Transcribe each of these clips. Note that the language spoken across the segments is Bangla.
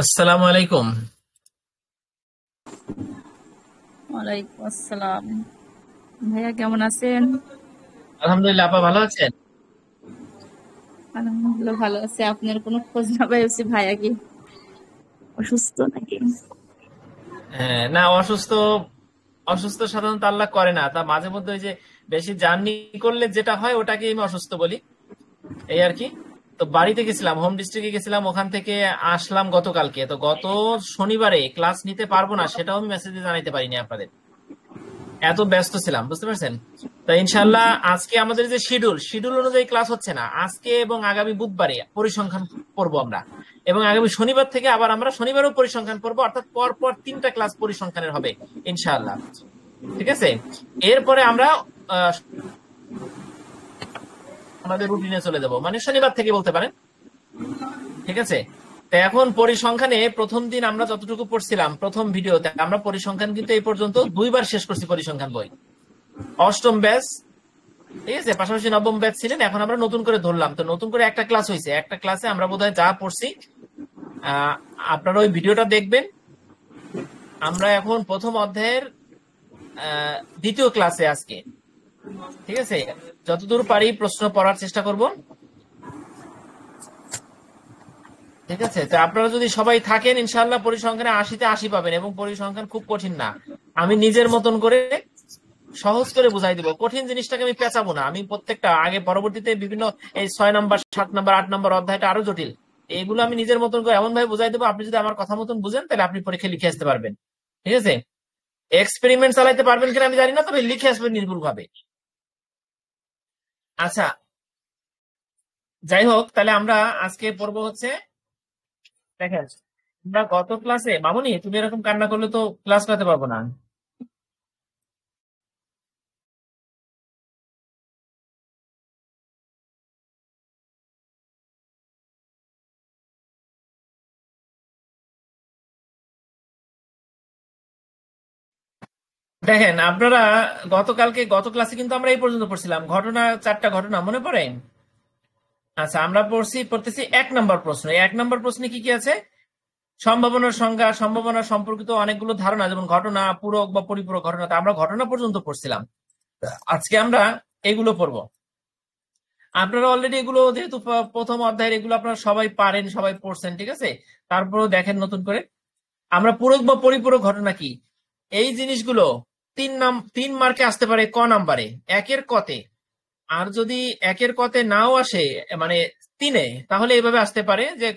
আসসালামু আলাইকুম। ওয়ালাইকুম আসসালাম। ভাইয়া কেমন আছেন? আলহামদুলিল্লাহ, আপা ভালো আছেন? আলহামদুলিল্লাহ ভালো আছে। আপনার কোনো খোঁজ না পাইছি, ভাইয়া কি অসুস্থ নাকি? হ্যাঁ, না, অসুস্থ। অসুস্থ সাধারণত আল্লাহ করে না, তা মাঝে মধ্যে ওই যে বেশি জার্নি করলে যেটা হয় ওটাকে আমি অসুস্থ বলি, এই আর কি। তো বাড়িতে গেছিলাম, হোম ডিস্ট্রিক্টে গেছিলাম, ওখান থেকে আসলাম গতকালকে। তো গত শনিবারে ক্লাস নিতে পারবো না সেটাও আমি মেসেজে জানাইতে পারিনি আপনাদের, এত ব্যস্ত ছিলাম, বুঝতে পারছেন? তো ইনশাল্লাহ আজকে আমাদের যে শিডিউল শিডিউল অনুযায়ী ক্লাস হচ্ছে না আজকে, এবং আগামী বুধবারে পরিসংখ্যান পড়বো আমরা। এবং আগামী শনিবার থেকে আবার আমরা শনিবারও পরিসংখ্যান পড়বো, অর্থাৎ পর পর তিনটা ক্লাস পরিসংখ্যানের হবে ইনশাআল্লাহ। ঠিক আছে। এরপরে আমরা আহ, আমাদের রুটিনে চলে যাব, মানে শনিবার থেকে বলতে পারেন। ঠিক আছে। তো এখন পরিসংখ্যানে প্রথম দিন আমরা যতটুকু পড়ছিলাম, প্রথম ভিডিওতে আমরা পরিসংখ্যান কিন্তু এই পর্যন্ত দুইবার শেষ করছি পরিসংখ্যান বই, অষ্টম ব্যাচ। ঠিক আছে, পাশাপাশি নবম ব্যাচ ছিলেন, এখন আমরা নতুন করে ধরলাম। তো নতুন করে একটা ক্লাস হয়েছে, একটা ক্লাসে আমরা বোধহয় যা পড়ছি, আহ আপনারা ওই ভিডিওটা দেখবেন। আমরা এখন প্রথম অধ্যায়ের দ্বিতীয় ক্লাসে আজকে। ঠিক আছে, যতদূর পারি প্রশ্ন পড়ার চেষ্টা করব। ঠিক আছে, তো আপনারা যদি সবাই থাকেন ইনশাআল্লাহ পরিসংখ্যানে 80-তে 80 পাবেন, এবং পরিসংখ্যান খুব কঠিন না। আমি নিজের মতন করে সহজ করে বুঝাই দিব, কঠিন জিনিসটাকে আমি পেঁচাবো না। আমি প্রত্যেকটা আগে পরবর্তীতে বিভিন্ন এই 6 নাম্বার 7 নাম্বার 8 নাম্বার অধ্যায়টা আরো জটিল, এগুলো আমি নিজের মতন করে এমন ভাবে বুঝাই দেবো, আপনি যদি আমার কথা মতন বুঝেন তাহলে আপনি পরীক্ষা লিখে আসতে পারবেন। ঠিক আছে। এক্সপেরিমেন্ট চালাইতে পারবেন কিনা আমি জানি না, তবে লিখে আসবেন নির্ভুল ভাবে। আচ্ছা, যাই হোক, তাহলে আমরা আজকে পড়বো হচ্ছে, দেখেন, আমরা গত ক্লাসে, মামুনি তুমি এরকম কান্না করলে তো ক্লাস করতে পারবো না। দেখেন আপনারা, গত ক্লাসে কিন্তু আমরা এই পর্যন্ত পড়ছিলাম ঘটনা, চারটা ঘটনা মনে পড়ে? আচ্ছা, আমরা পড়তেছি 1 নম্বর প্রশ্ন। এই 1 নম্বর প্রশ্নে কি কি আছে? সম্ভাবনার সংজ্ঞা, সম্ভাবনা সম্পর্কিত অনেকগুলো ধারণা, যেমন ঘটনা, পূরক বা পরিপূরক ঘটনা। তা আমরা ঘটনা পর্যন্ত পড়ছিলাম, আজকে আমরা এগুলো পড়বো। আপনারা অলরেডি এগুলো যেহেতু প্রথম অধ্যায়ের, এগুলো আপনারা সবাই পারেন, সবাই পড়ছেন। ঠিক আছে, তারপরেও দেখেন নতুন করে আমরা পূরক বা পরিপূরক ঘটনা কি, এই জিনিসগুলো 3 মার্কে আসতে পারে ক নাম্বারে, একের কতে। আর যদি একের কতে নাও আসে, মানে তিনে, তাহলে এইভাবে আসতে পারে যে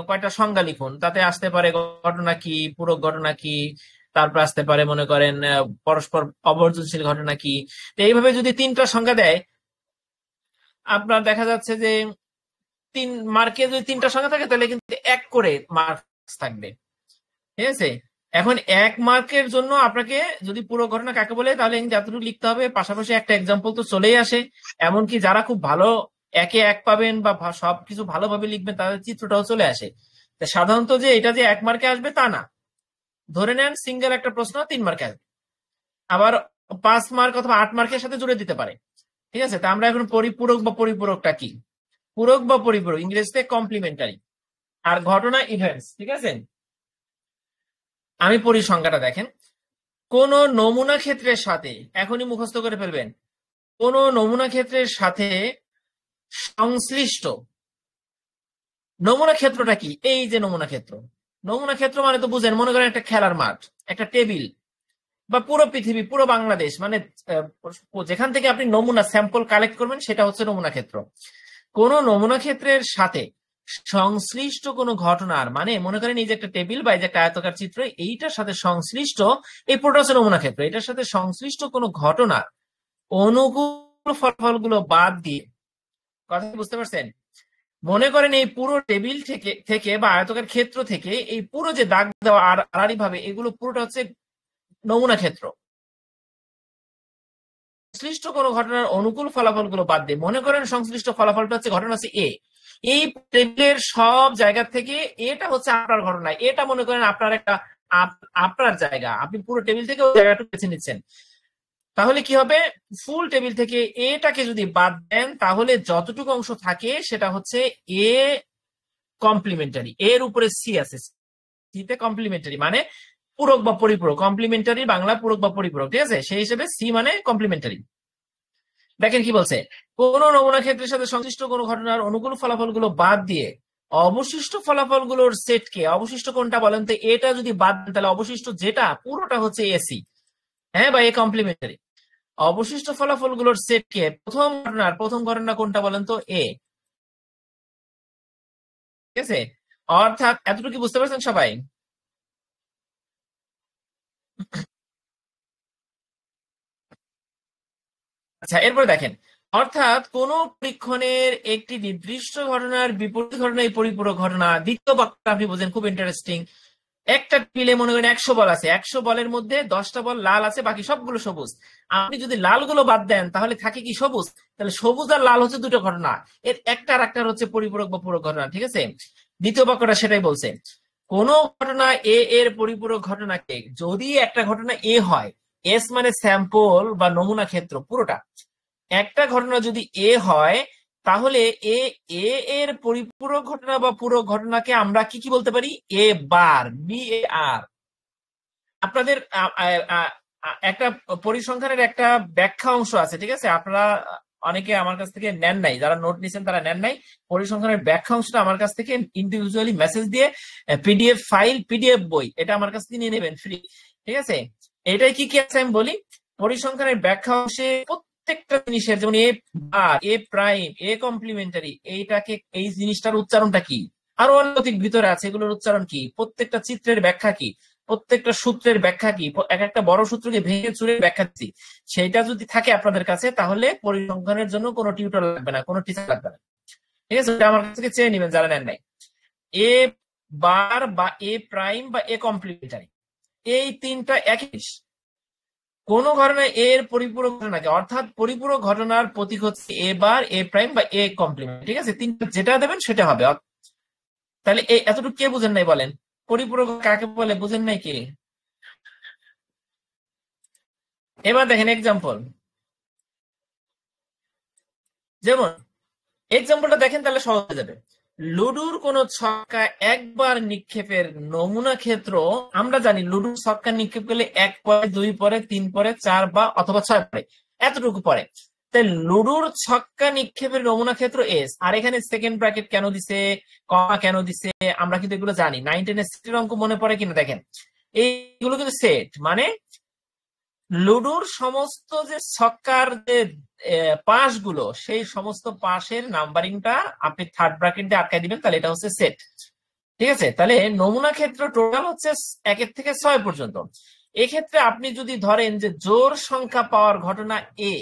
কয়টা সংজ্ঞা লিখুন, তাতে আসতে পারে ঘটনা কি, পূরক ঘটনা কি, তারপর আসতে পারে মনে করেন পরস্পর অবর্জনশীল ঘটনা কি। তো এইভাবে যদি 3টা সংজ্ঞা দেয়, আপনার দেখা যাচ্ছে যে 3 মার্কে যদি 3টা সংখ্যা থাকে তাহলে কিন্তু 1 করে মার্কস থাকবে। ঠিক আছে। এখন 1 মার্কের জন্য আপনাকে, যদি পুরো ঘটনা কাকে বলে, তাহলে যতটুকু লিখতে হবে, পাশাপাশি একটা এক্সাম্পল তো চলেই আসে। এমনকি যারা খুব ভালো একে 1 পাবেন বা সবকিছু ভালোভাবে লিখবেন, তাদের চিত্রটাও চলে আসে। তা সাধারণত যে এটা যে 1 মার্কে আসবে তা না, ধরে নেন সিঙ্গেল একটা প্রশ্ন 3 মার্কে আসবে, আবার 5 মার্ক অথবা 8 মার্কের সাথে জুড়ে দিতে পারে। ঠিক আছে, তা আমরা এখন পরিপূরক বা পরিপূরকটা কি। পূরক বা পরিপূরক ইংরেজিতে কমপ্লিমেন্টারি, আর ঘটনা ইভেন্টস। ঠিক আছে, আমি পড়ি সংজ্ঞাটা, দেখেন। কোন নমুনা ক্ষেত্রের সাথে, এখনই মুখস্থ করে ফেলবেন, কোন নমুনা ক্ষেত্রের সাথে সংশ্লিষ্ট। নমুনা ক্ষেত্রটা কি? এই যে নমুনা ক্ষেত্র, নমুনা ক্ষেত্র মানে তো বুঝেন, মনে করেন একটা খেলার মাঠ, একটা টেবিল, বা পুরো পৃথিবী, পুরো বাংলাদেশ, মানে যেখান থেকে আপনি নমুনা স্যাম্পল কালেক্ট করবেন সেটা হচ্ছে নমুনা ক্ষেত্র। কোন নমুনা ক্ষেত্রের সাথে সংশ্লিষ্ট কোন ঘটনার, মানে মনে করেন এই যে একটা টেবিল বা এই যে একটা আয়তকার চিত্র, এইটার সাথে সংশ্লিষ্ট, এই পুরোটা হচ্ছে নমুনা ক্ষেত্র, এটার সাথে সংশ্লিষ্ট কোন ঘটনার অনুকূল ফলাফলগুলো বাদ দিয়ে, কথা কি বুঝতে পারছেন? মনে করেন এই পুরো টেবিল থেকে থেকে বা আয়তকার ক্ষেত্র থেকে এই পুরো যে দাগ দেওয়া আর আড়াআড়ি ভাবে, এগুলো পুরোটা হচ্ছে নমুনা ক্ষেত্র। সংশ্লিষ্ট কোন ঘটনার অনুকূল ফলাফলগুলো বাদ দিয়ে, মনে করেন সংশ্লিষ্ট ফলাফলটা হচ্ছে, ঘটনা হচ্ছে এ, এই টেবিলের সব জায়গা থেকে এটা হচ্ছে আপনার ঘটনা, এটা মনে করেন আপনার একটা আপনার জায়গা, আপনি পুরো টেবিল থেকে ওই জায়গাটা বেছে নিচ্ছেন। তাহলে কি হবে? ফুল টেবিল থেকে এটাকে যদি বাদ দেন, তাহলে যতটুকু অংশ থাকে সেটা হচ্ছে এ কমপ্লিমেন্টারি, এর উপরে সি আছে। সিতে কমপ্লিমেন্টারি মানে পূরক বা পরিপূরক, কমপ্লিমেন্টারি বাংলা পূরক বা পরিপূরক, ঠিক আছে, সেই হিসেবে সি মানে কমপ্লিমেন্টারি। দেখেন কি বলছে, কোন নমুনা ক্ষেত্রের সাথে সংশ্লিষ্ট কোন ঘটনার অনুকূল ফলাফলগুলো বাদ দিয়ে অবশিষ্ট ফলাফলগুলোর সেটকে, অবশিষ্ট কোনটা বলেন তো, এটা যদি বাদ দেন তাহলে অবশিষ্ট যেটা পুরোটা হচ্ছে এসি, হ্যাঁ, বা এ কমপ্লিমেন্টারি। অবশিষ্ট ফলাফলগুলোর সেটকে প্রথম ঘটনা কোনটা বলেন তো, এ, ঠিক আছে। অর্থাৎ এতটুকু বুঝতে পারছেন সবাই? আচ্ছা, এরপর দেখেন, অর্থাৎ কোন পরীক্ষণের একটি নির্দিষ্ট ঘটনার বিপরীত ঘটনায় পরিপূরক ঘটনা। দ্বিতীয় বাক্যটা আপনি বোঝেন, খুব ইন্টারেস্টিং। একটা টিলে মনে করেন 100 বল আছে, 100 বলের মধ্যে 10টা বল লাল আছে, বাকি সবগুলো সবুজ। আপনি যদি লালগুলো বাদ দেন তাহলে থাকে কি সবুজ, তাহলে সবুজ আর লাল হচ্ছে দুটো ঘটনা, এর একটা আর একটা হচ্ছে পরিপূরক বা পূরক ঘটনা, ঠিক আছে। দ্বিতীয় বাক্যটা সেটাই বলছে, কোন ঘটনা এ এর পরিপূরক ঘটনাকে, যদি একটা ঘটনা এ হয়, এস মানে স্যাম্পল বা নমুনা ক্ষেত্র পুরোটা, একটা ঘটনা যদি এ হয়, তাহলে এ এ এর পরিপূরক ঘটনা বা পুরো ঘটনাকে আমরা কি কি বলতে পারি, এ বার, বি এ আর। আপনাদের একটা পরিসংখ্যানের একটা ব্যাখ্যা অংশ আছে, ঠিক আছে, আপনারা অনেকে আমার কাছ থেকে নেন নাই, যারা নোট নিছেন তারা নেন নাই। পরিসংখ্যানের ব্যাখ্যা অংশটা আমার কাছ থেকে ইন্ডিভিজুয়ালি মেসেজ দিয়ে পিডিএফ ফাইল, পিডিএফ বই, এটা আমার কাছ থেকে নিয়ে নেবেন ফ্রি, ঠিক আছে। এটাই কি কি আছে আমি বলি। পরিসংখ্যানের ব্যাখ্যা অংশে প্রত্যেকটা জিনিসের, যেমন এ বার, এ প্রাইম, এ কমপ্লিমেন্টারি, এইটাকে, এই জিনিসটার উচ্চারণটা কি, আরো অনেক ভিতরে আছে, এগুলোর উচ্চারণ কি, প্রত্যেকটা চিত্রের ব্যাখ্যা কি, প্রত্যেকটা সূত্রের ব্যাখ্যা কি, এক একটা বড় সূত্রকে ভেঙে চুরে ব্যাখ্যা দিচ্ছি, সেটা যদি থাকে আপনাদের কাছে, তাহলে পরিসংখ্যানের জন্য কোনো টিউটর লাগবে না, কোনো টিচার লাগবে না, ঠিক আছে। এটা আমার কাছ থেকে চেয়ে নেবেন যারা নেন নাই। এ বার বা এ প্রাইম বা এ কমপ্লিমেন্টারি, এই তিনটা একই জিনিস। কোন ঘটনা এর পরিপূরক ঘটনাকে, অর্থাৎ পরিপূরক ঘটনার প্রতীক হচ্ছে এ বার, এ প্রাইম বা এ কমপ্লিমেন্ট, ঠিক আছে, তিনটা যেটা দেবেন সেটা হবে। তাহলে এই এতটুকু কে বুঝেন নাই বলেন, পরিপূরক কাকে বলে বুঝেন নাই কি? এবার দেখেন এক্সাম্পল, যেমন এক্সাম্পলটা দেখেন তাহলে সহজ হয়ে যাবে। লুডুর কোন ছক্কা একবার নিক্ষেপের নমুনা ক্ষেত্র, আমরা জানি লুডুর ছক্কা নিক্ষেপ করলে 1 পরে, 2 পরে, 3 পরে, 4 বা অথবা 6 পরে, এতটুকু পরে। তাই লুডুর ছক্কা নিক্ষেপের নমুনা ক্ষেত্র এস। আর এখানে সেকেন্ড ব্র্যাকেট কেন দিছে, কমা কেন দিছে, আমরা কিন্তু এগুলো জানি। 9-10 সেটের অঙ্ক মনে পড়ে কিনা দেখেন, এইগুলো কিন্তু সেট মানে লুডোর সমস্ত যে ছক্কার যে পাশগুলো, সেই সমস্ত পাশের নাম্বারিংটা আপনি থার্ড ব্র্যাকেট দিয়ে আটকাই দিবেন, তাহলে এটা হচ্ছে সেট, ঠিক আছে। তাহলে নমুনা ক্ষেত্র টোটাল হচ্ছে 1 থেকে 6 পর্যন্ত। এক্ষেত্রে আপনি যদি ধরেন যে জোড় সংখ্যা পাওয়ার ঘটনা এ,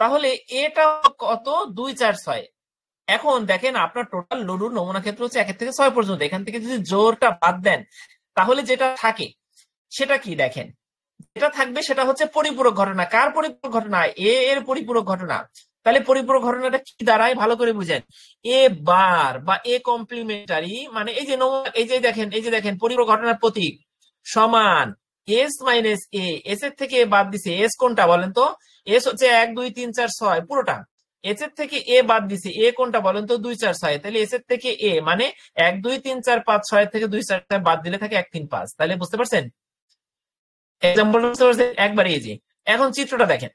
তাহলে এটা কত, 2 4 6। এখন দেখেন আপনার টোটাল লুডুর নমুনা ক্ষেত্র হচ্ছে 1 থেকে 6 পর্যন্ত, এখান থেকে যদি জোড়টা বাদ দেন তাহলে যেটা থাকে সেটা কি দেখেন, যেটা থাকবে সেটা হচ্ছে পরিপূরক ঘটনা। কার পরিপূরক ঘটনা, এ এর পরিপূরক ঘটনা। তাহলে পরিপূরক ঘটনাটা কি দাঁড়ায় ভালো করে বুঝেন, এ বার বা এ কমপ্লিমেন্টারি মানে এই যে এই যে দেখেন পরিপূরক ঘটনার প্রতীক সমান এস মাইনাস এ, এস এর থেকে এ বাদ দিছে, এস কোনটা বলেন তো, এস হচ্ছে 1 2 3 4 6 পুরোটা, এস এর থেকে এ বাদ দিছে, এ কোনটা বলেন তো, 2 4 6, তাহলে এস এর থেকে এ মানে 1 2 3 4 5 6 থেকে 2 4 বাদ দিলে থাকে 1 3 5। তাহলে বুঝতে পারছেন এক্সাম্পল একবার এই যে। এখন চিত্রটা দেখেন,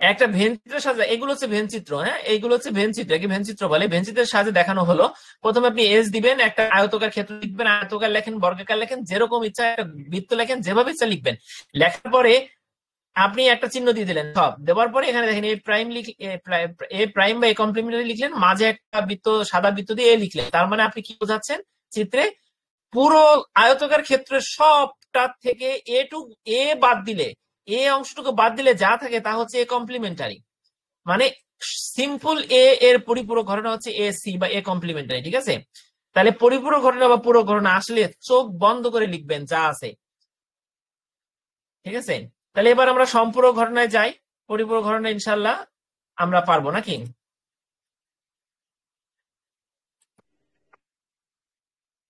একটা ভেন চিত্রের সাথে, এগুলো হচ্ছে ভেন চিত্র, হ্যাঁ, এইগুলো হচ্ছে ভেন চিত্র, একে ভেন চিত্র বলে। ভেন চিত্রের সাথে দেখানো হলো, প্রথমে আপনি এস দিবেন, একটা আয়তকার ক্ষেত্র লিখবেন, আয়তকার লেখেন, বর্গাকার লেখেন, যেরকম ইচ্ছা একটা বৃত্ত লেখেন, যেভাবে ইচ্ছা লিখবেন। লেখার পরে আপনি একটা চিহ্ন দিয়ে দিলেন, সব দেওয়ার পরে এখানে দেখেন এ প্রাইম বা এ কমপ্লিমেন্টারি লিখলেন, মাঝে একটা বৃত্ত, সাদা বৃত্ত দিয়ে এ লিখলেন। তার মানে আপনি কি বোঝাচ্ছেন চিত্রে, পুরো আয়তকার ক্ষেত্রের সবটা থেকে এ বাদ দিলে, এ অংশটুকু বাদ দিলে যা থাকে তা হচ্ছে এ কমপ্লিমেন্টারি। মানে সিম্পল এ এর পরিপূরক ঘটনা হচ্ছে এ সি বা এ কমপ্লিমেন্টারি, ঠিক আছে। তাহলে পরিপূরক ঘটনা বা পুরো ঘটনা আসলে চোখ বন্ধ করে লিখবেন যা আছে, ঠিক আছে। তাহলে এবার আমরা সম্পূরক ঘটনায় যাই, পরিপূরক ঘটনা ইনশাল্লাহ আমরা পারবো নাকি।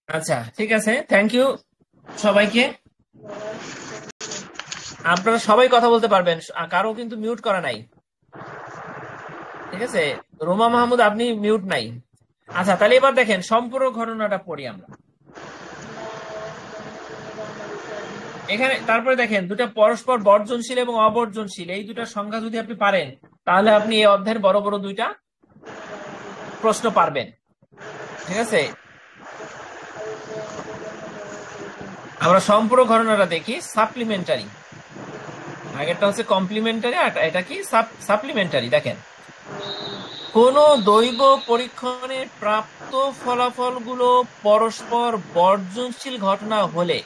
আচ্ছা ঠিক আছে, থ্যাংক ইউ সবাইকে। আপনারা সবাই কথা বলতে পারবেন, কারো কিন্তু মিউট করা নাই, ঠিক আছে। রোমা মাহমুদ আপনি মিউট নাই। আচ্ছা তাহলে এবার দেখেন সম্পূরক ঘটনাটা পড়ি আমরা। এখানে তারপরে দেখেন দুটা পরস্পর বর্জনশীল এবং অবর্জনশীল, এই দুটা সংখ্যা যদি আপনি পারেন তাহলে আপনি এই অধ্যায়ের বড় বড় দুইটা প্রশ্ন পারবেন। ঠিক আছে, আমরা সম্পূরক ঘটনাটা দেখি। সাপ্লিমেন্টারি, আগেরটা হচ্ছে কমপ্লিমেন্টারি আর এটা কি সাপ্লিমেন্টারি। দেখেন, কোন দৈব পরীক্ষণের প্রাপ্ত ফলাফলগুলো পরস্পর বর্জনশীল ঘটনা হলে,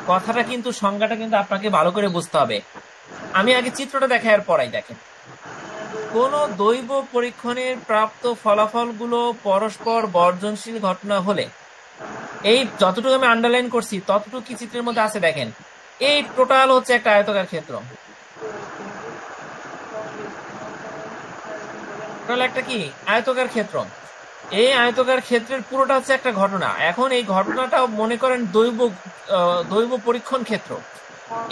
কথাটা কিন্তু সংজ্ঞাটা কিন্তু আপনাকে ভালো করে বুঝতে হবে। আমি আগে চিত্রটা দেখার পরাই দেখেন, কোন দৈব পরীক্ষণের প্রাপ্ত ফলাফলগুলো পরস্পর বর্জনশীল ঘটনা হলে, এই যতটুকু আমি আন্ডারলাইন করছি ততটুকু কি চিত্রের মধ্যে আছে দেখেন। এই টোটাল হচ্ছে একটা আয়তাকার ক্ষেত্র, টোটাল একটা কি আয়তাকার ক্ষেত্র। এই আয়তাকার ক্ষেত্রের পুরোটা হচ্ছে একটা ঘটনা। এখন এই ঘটনাটা মনে করেন দৈব পরীক্ষণ ক্ষেত্র।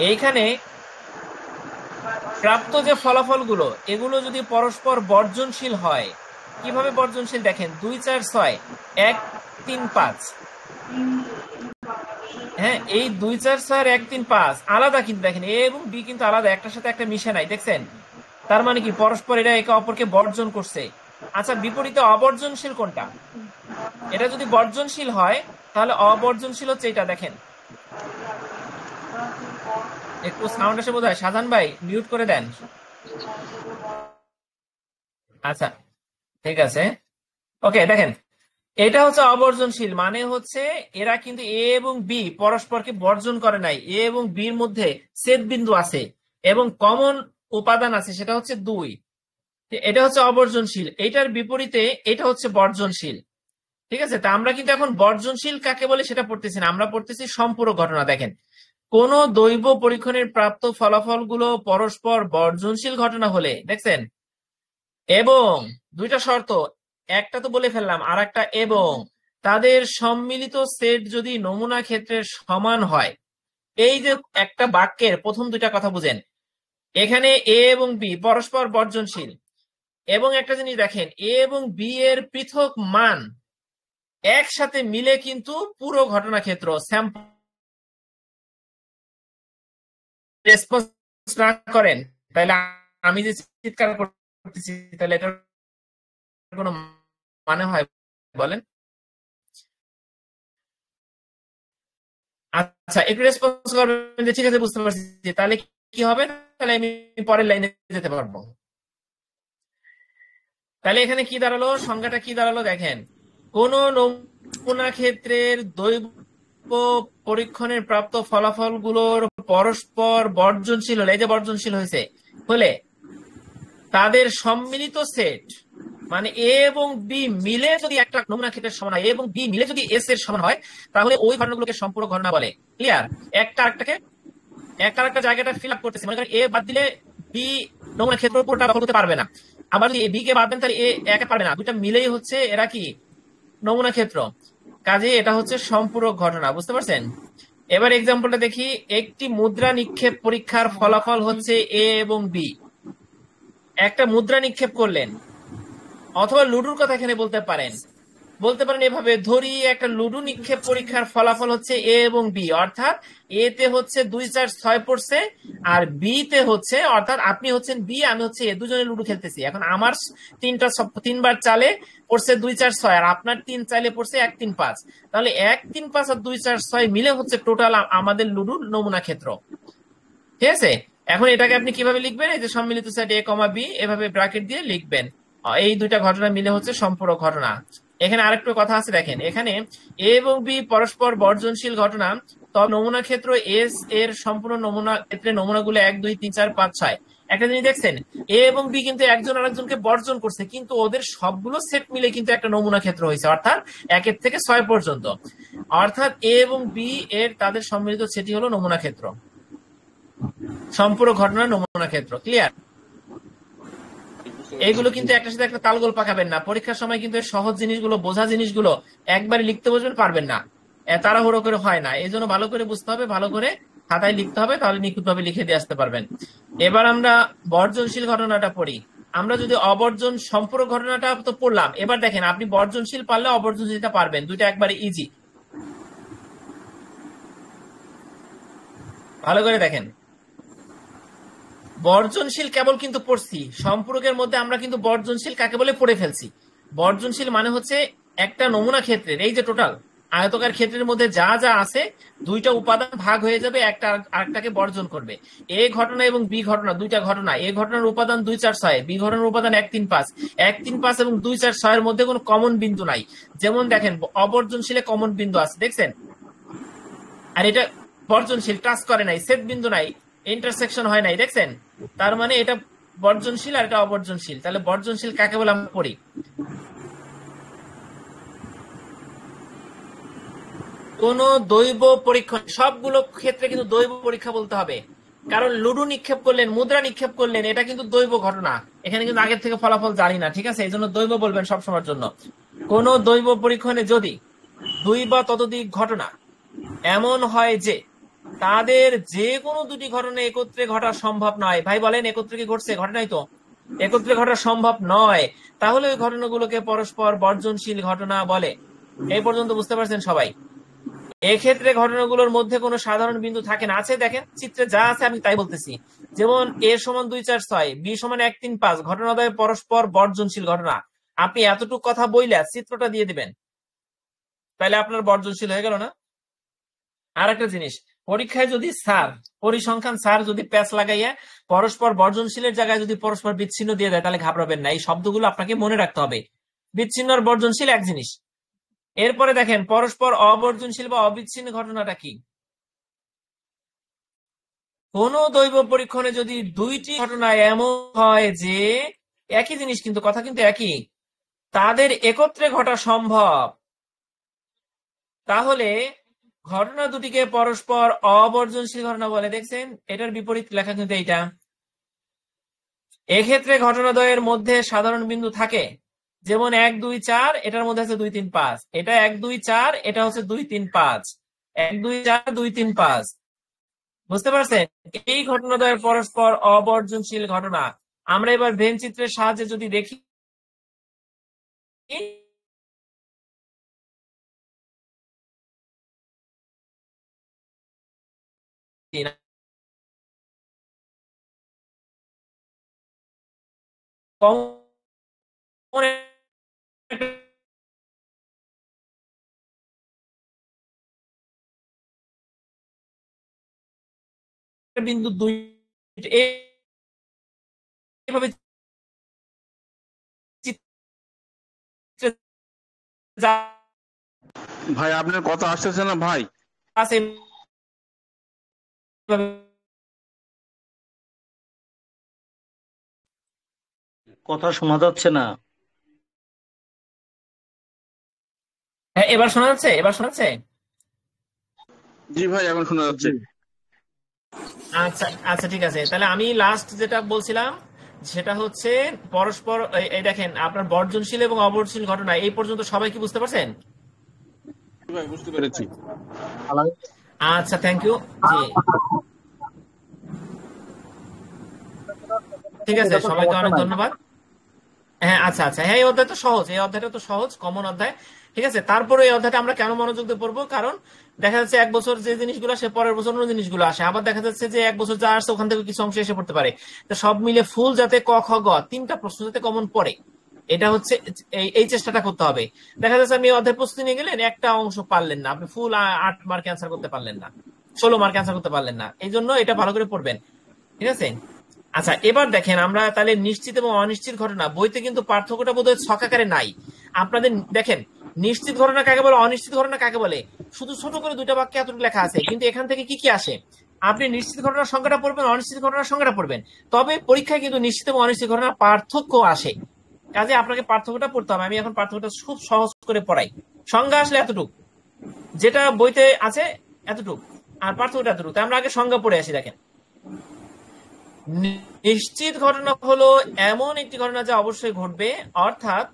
এইখানে প্রাপ্ত যে ফলাফলগুলো এগুলো যদি পরস্পর বর্জনশীল হয়, কিভাবে বর্জনশীল দেখেন, 2 4 6 1 3 5। হ্যাঁ, এই 2 4 6 1 3 5 আলাদা, কিন্তু দেখেন এ এবং বি কিন্তু আলাদা, একটার সাথে একটা মিশে নাই, দেখছেন? তার মানে কি পরস্পর এরা একে অপরকে বর্জন করছে। আচ্ছা, বিপরীতে অবর্জনশীল কোনটা? এটা যদি বর্জনশীল হয় তাহলে অবর্জনশীল হচ্ছে এটা, দেখেন। একটু সাউন্ড এসে বোধ হয়, শাহজাহান ভাই মিউট করে দেন। আচ্ছা, ঠিক আছে, ওকে। দেখেন, এটা হচ্ছে অবর্জনশীল, মানে হচ্ছে এরা কিন্তু এ এবং বি পরস্পরকে বর্জন করে নাই। এ এবং বির মধ্যে ছেদ বিন্দু আছে এবং কমন উপাদান আছে, সেটা হচ্ছে 2। এটা হচ্ছে অবর্জনশীল। এটার বিপরীতে এটা হচ্ছে বর্জনশীল। ঠিক আছে, তা আমরা কিন্তু এখন বর্জনশীল কাকে বলে সেটা পড়তেছি না, আমরা পড়তেছি সম্পূরক ঘটনা। দেখেন, কোন দৈব পরীক্ষণের প্রাপ্ত ফলাফলগুলো পরস্পর বর্জনশীল ঘটনা হলে, দেখছেন, এবং দুইটা শর্ত, একটা তো বলে ফেললাম, আর একটা এবং তাদের সম্মিলিত সেট যদি নমুনা ক্ষেত্রের সমান হয়। এই যে একটা বাক্যের প্রথম দুইটা কথা বুঝেন, এখানে এ এবং বি পরস্পর বর্জনশীল, এবং একটা জিনিস দেখেন, এ এবং বি এর পৃথক মান একসাথে মিলে কিন্তু পুরো ঘটনা ক্ষেত্র স্যাম্পল রেসপন্স না করেন, তাহলে আমি যে চিৎকার করতেছি তাহলে এটার কোনো মানে হয় বলেন? আচ্ছা, একটু রেসপন্স করবেন যে ঠিক আছে বুঝতে পারছি, তাহলে কি হবে, তাহলে আমি পরের লাইনে যেতে পারবো। তাহলে এখানে কি দাঁড়ালো, সংজ্ঞাটা কি দাঁড়ালো দেখেন, কোন নমুনা ক্ষেত্রের দৈব পরীক্ষণের প্রাপ্ত ফলাফলগুলোর পরস্পর বর্জনশীল হলে, এই যে বর্জনশীল হয়েছে হলে, তাদের সম্মিলিত সেট মানে এ এবং বি মিলে যদি একটা নমুনা ক্ষেত্রের সমান হয়, এ এবং বি মিলে যদি এস এর সমান হয়, তাহলে ওই ঘটনাগুলোকে সম্পূরক ঘটনা বলে। ক্লিয়ার? একটা আরেকটা জায়গাটা ফিল আপ করতেছে, মনে করেন এ বাদ দিলে বি নমুনা ক্ষেত্র পুরোটা দখল করতে পারবে না, আবার যদি বি কে বাদ দেন তাহলে এ একা পারবে না, দুটা মিলেই হচ্ছে এরা কি নমুনা ক্ষেত্র। কাজে এটা হচ্ছে সম্পূরক ঘটনা, বুঝতে পারছেন? এবার এক্সাম্পলটা দেখি। একটি মুদ্রা নিক্ষেপ পরীক্ষার ফলাফল হচ্ছে এ এবং বি। একটা মুদ্রা নিক্ষেপ করলেন, অথবা লুডুর কথা এখানে বলতে পারেন এভাবে, ধরি একটা লুডু নিক্ষেপ পরীক্ষার ফলাফল হচ্ছে এ এবং বি, অর্থাৎ এ তে হচ্ছে 2 4 6 পড়ছে, আর বি তে হচ্ছে, অর্থাৎ আপনি হচ্ছেন বি, আমি হচ্ছে এ, দুজনে লুডু খেলতেছি। এখন আমার তিনবার চালে পড়ছে 2 4 6, আর আপনার 3 চাইলে পড়ছে 1 3 5। তাহলে 1 3 5 আর 2 4 6 মিলে হচ্ছে টোটাল আমাদের লুডুর নমুনা ক্ষেত্র। ঠিক আছে, এখন এটাকে আপনি কিভাবে লিখবেন, এই যে সম্মিলিত সেট এ কমা বি, এভাবে ব্র্যাকেট দিয়ে লিখবেন। এই দুইটা ঘটনা মিলে হচ্ছে সম্পূরক ঘটনা। এখানে আরেকটু কথা আছে, দেখেন, এখানে এ এবং বি পরস্পর বর্জনশীল ঘটনা, তবে নমুনা ক্ষেত্র এস এর সম্পূর্ণ নমুনা ক্ষেত্রে নমুনাগুলো 1 2 3 4 5 6। একটা জিনিস দেখছেন, এ এবং বি কিন্তু একজন আরেকজনকে বর্জন করছে, কিন্তু ওদের সবগুলো সেট মিলে কিন্তু একটা নমুনা ক্ষেত্র হয়েছে, অর্থাৎ 1 থেকে 6 পর্যন্ত। অর্থাৎ এ এবং বি এর তাদের সম্মিলিত সেটই হলো নমুনা ক্ষেত্র, সম্পূরক ঘটনার নমুনা ক্ষেত্র। ক্লিয়ার? এইগুলো কিন্তু একটার সাথে একটা তালগোল পাকাবেন না, পরীক্ষার সময় কিন্তু সহজ জিনিসগুলো, বোঝা জিনিসগুলো একবারে লিখতে বসবেন, পারবেন না, তাড়াহুড়ো করে হয় না। এই জন্য ভালো করে বুঝতে হবে, ভালো করে খাতায় লিখতে হবে, তাহলে নিখুঁতভাবে লিখে দিয়ে আসতে পারবেন। এবার আমরা বর্জনশীল ঘটনাটা পড়ি। আমরা যদি অবর্জন সম্পূরক ঘটনাটা তো পড়লাম, এবার দেখেন আপনি বর্জনশীল পারলে অবর্জনশীলটা পারবেন, দুইটা একবারে ইজি। ভালো করে দেখেন, বর্জনশীল কেবল কিন্তু পড়ছি, সম্পর্কের মধ্যে আমরা কিন্তু বর্জনশীল কাকে বলে পড়ে ফেলছি। বর্জনশীল মানে হচ্ছে একটা নমুনা ক্ষেত্রের, এই যে টোটাল আয়তকার ক্ষেত্রের মধ্যে যা যা আছে, দুইটা উপাদান ভাগ হয়ে যাবে, একটা আরেকটাকে বর্জন করবে। এ ঘটনা এবং বি ঘটনা, দুইটা ঘটনা, এ ঘটনার উপাদান 2, 4, 6, বি ঘটনার উপাদান 1, 3, 5। 1, 3, 5 এবং 2, 4, 6 এর মধ্যে কোনো কমন বিন্দু নাই। যেমন দেখেন অবর্জনশীলে কমন বিন্দু আছে, দেখছেন? আর এটা বর্জনশীল, টাচ করে নাই, ছেদ বিন্দু নাই, ইন্টারসেকশন হয় নাই, দেখছেন? তার মানে এটা বর্জনশীল আর এটা অবর্জনশীল। তাহলে বর্জনশীল কাকে বলে আমরা পড়ি? কোন দৈব পরীক্ষা, সবগুলো ক্ষেত্রে কিন্তু দৈব পরীক্ষা বলতে হবে। কারণ লুডু নিক্ষেপ করলেন, মুদ্রা নিক্ষেপ করলেন, এটা কিন্তু দৈব ঘটনা। এখানে কিন্তু আগের থেকে ফলাফল জানি না, ঠিক আছে? এই জন্য দৈব বলবেন সবসময়ের জন্য। কোন দৈব পরীক্ষণে যদি 2 বা ততোধিক ঘটনা এমন হয় যে তাদের যে কোনো দুটি ঘটনা একত্রে ঘটা সম্ভব নয়, ভাই বলেন একত্রে কি ঘটছে? ঘটে নাই তো। একত্রে ঘটা সম্ভব নয়, তাহলে ওই ঘটনাগুলোকে পরস্পর বর্জনশীল ঘটনা বলে। এই পর্যন্ত বুঝতে পারছেন সবাই? এক্ষেত্রে ঘটনাগুলোর মধ্যে কোনো সাধারণ বিন্দু থাকে না। আছে, দেখেন চিত্রে যা আছে আমি তাই বলতেছি। যেমন এ সমান 2, 4, 6, বি সমান 1, 3, 5 ঘটনাদ্বয় পরস্পর বর্জনশীল ঘটনা। আপনি এতটুকু কথা বইলে চিত্রটা দিয়ে দিবেন, তাহলে আপনার বর্জনশীল হয়ে গেল না? আর একটা জিনিস, পরীক্ষায় যদি স্যার, পরিসংখ্যান স্যার যদি প্যাচ লাগাইয়া পরস্পর বর্জনশীলের জায়গায় যদি পরস্পর বিচ্ছিন্ন দিয়ে দেয়, তাহলে ঘাবড়াবেন না। এই শব্দগুলো আপনাকে মনে রাখতে হবে। বিচ্ছিন্ন আর বর্জনশীল এক জিনিস। এরপরে দেখেন পরস্পর অবর্জনশীল বা অবিচ্ছিন্ন ঘটনাটা কি? কোন দৈব পরীক্ষণে যদি দুইটি ঘটনা এমন হয় যে একই জিনিস, কিন্তু কথা কিন্তু একই, তাদের একত্রে ঘটা সম্ভব, তাহলে ঘটনা দুটিকে পরস্পর অবর্জনশীল ঘটনা বলে। দেখছেন, এটার বিপরীত লেখা কিন্তু এইটা। এক্ষেত্রে ঘটনাদ্বয়ের মধ্যে সাধারণ বিন্দু থাকে, যেমন 1, 2, 4, এটার মধ্যে আছে 2, 3, 5, এটা 1, 2, 4, এটা হচ্ছে 2, 3, 5, 1, 2, 4, 2, 3, 5। বুঝতে পারছেন? এই ঘটনাদ্বয়ের পরস্পর অবর্জনশীল ঘটনা। আমরা এবার ভেন চিত্রের সাহায্যে যদি দেখি, কমন একটা বিন্দু দুই, এইভাবে চিত্রে যা ভাই আপনার কথা আসতেছে না ভাই। আছে, কথা শোনা যাচ্ছে না। হ্যাঁ এবার শোনা যাচ্ছে? এবার শোনা যাচ্ছে? জি ভাই, এখন শোনা যাচ্ছে। জি। আচ্ছা আচ্ছা, ঠিক আছে। তাহলে আমি লাস্ট যেটা বলছিলাম সেটা হচ্ছে পরস্পর এই দেখেন আপনার বর্জনশীল এবং অবর্জনশীল ঘটনা, এই পর্যন্ত সবাই কি বুঝতে পারছেন? জি ভাই, বুঝতে পেরেছি। আচ্ছা, থ্যাংক ইউ। জি, ঠিক আছে, এটা তো সবাইকে সমস্যা অনেক নাই। ধন্যবাদ। হ্যাঁ আচ্ছা আচ্ছা, হ্যাঁ এই অধ্যায় তো সহজ, এই অধ্যায়টা তো সহজ, কমন অধ্যায়। ঠিক আছে, তারপরে এই অধ্যায়টা আমরা কেন মনোযোগ দিয়ে পড়বো? কারণ দেখা যাচ্ছে এক বছর যে জিনিসগুলো আসে পরের বছর অন্য জিনিসগুলো আসে, আবার দেখা যাচ্ছে যে এক বছর যা আসছে ওখান থেকে কিছু অংশ এসে পড়তে পারে। তো সব মিলে ফুল যাতে ক খ গ তিনটা প্রশ্ন যাতে কমন পড়ে, এটা হচ্ছে এই চেষ্টাটা করতে হবে। দেখা যাচ্ছে আমি এই অধ্যায় প্রস্তুতি নিয়ে গেলেন, একটা অংশ পারলেন না, আপনি ফুল 8 মার্ক অ্যান্সার করতে পারলেন না, 16 মার্ক অ্যান্সার করতে পারলেন না। এই জন্য এটা ভালো করে পড়বেন, ঠিক আছে? আচ্ছা, এবার দেখেন আমরা তাহলে নিশ্চিত এবং অনিশ্চিত ঘটনা, বইতে কিন্তু পার্থক্যটা বোধহয় ছকাকারে নাই আপনাদের। দেখেন নিশ্চিত ঘটনা কাকে বলে, অনিশ্চিত ঘটনা কাকে বলে, শুধু ছোট করে দুইটা বাক্যে এতটুকু লেখা আছে, কিন্তু এখান থেকে কি কি আসে? আপনি নিশ্চিত ঘটনার সংখ্যাটা পড়বেন, অনিশ্চিত ঘটনার সংখ্যাটা পড়বেন। তবে পরীক্ষায় কিন্তু নিশ্চিত এবং অনিশ্চিত ঘটনার পার্থক্য আসে, কাজে আপনাকে পার্থক্যটা পড়তে হবে। আমি এখন পার্থক্যটা খুব সহজ করে পড়াই। সংজ্ঞা আসলে এতটুকু, যেটা বইতে আছে এতটুকু, আর পার্থক্যটা এতটুকু। আমরা আগে সংজ্ঞা পড়ে আসি। দেখেন, নিশ্চিত ঘটনা হলো এমন একটি ঘটনা যা অবশ্যই ঘটবে, অর্থাৎ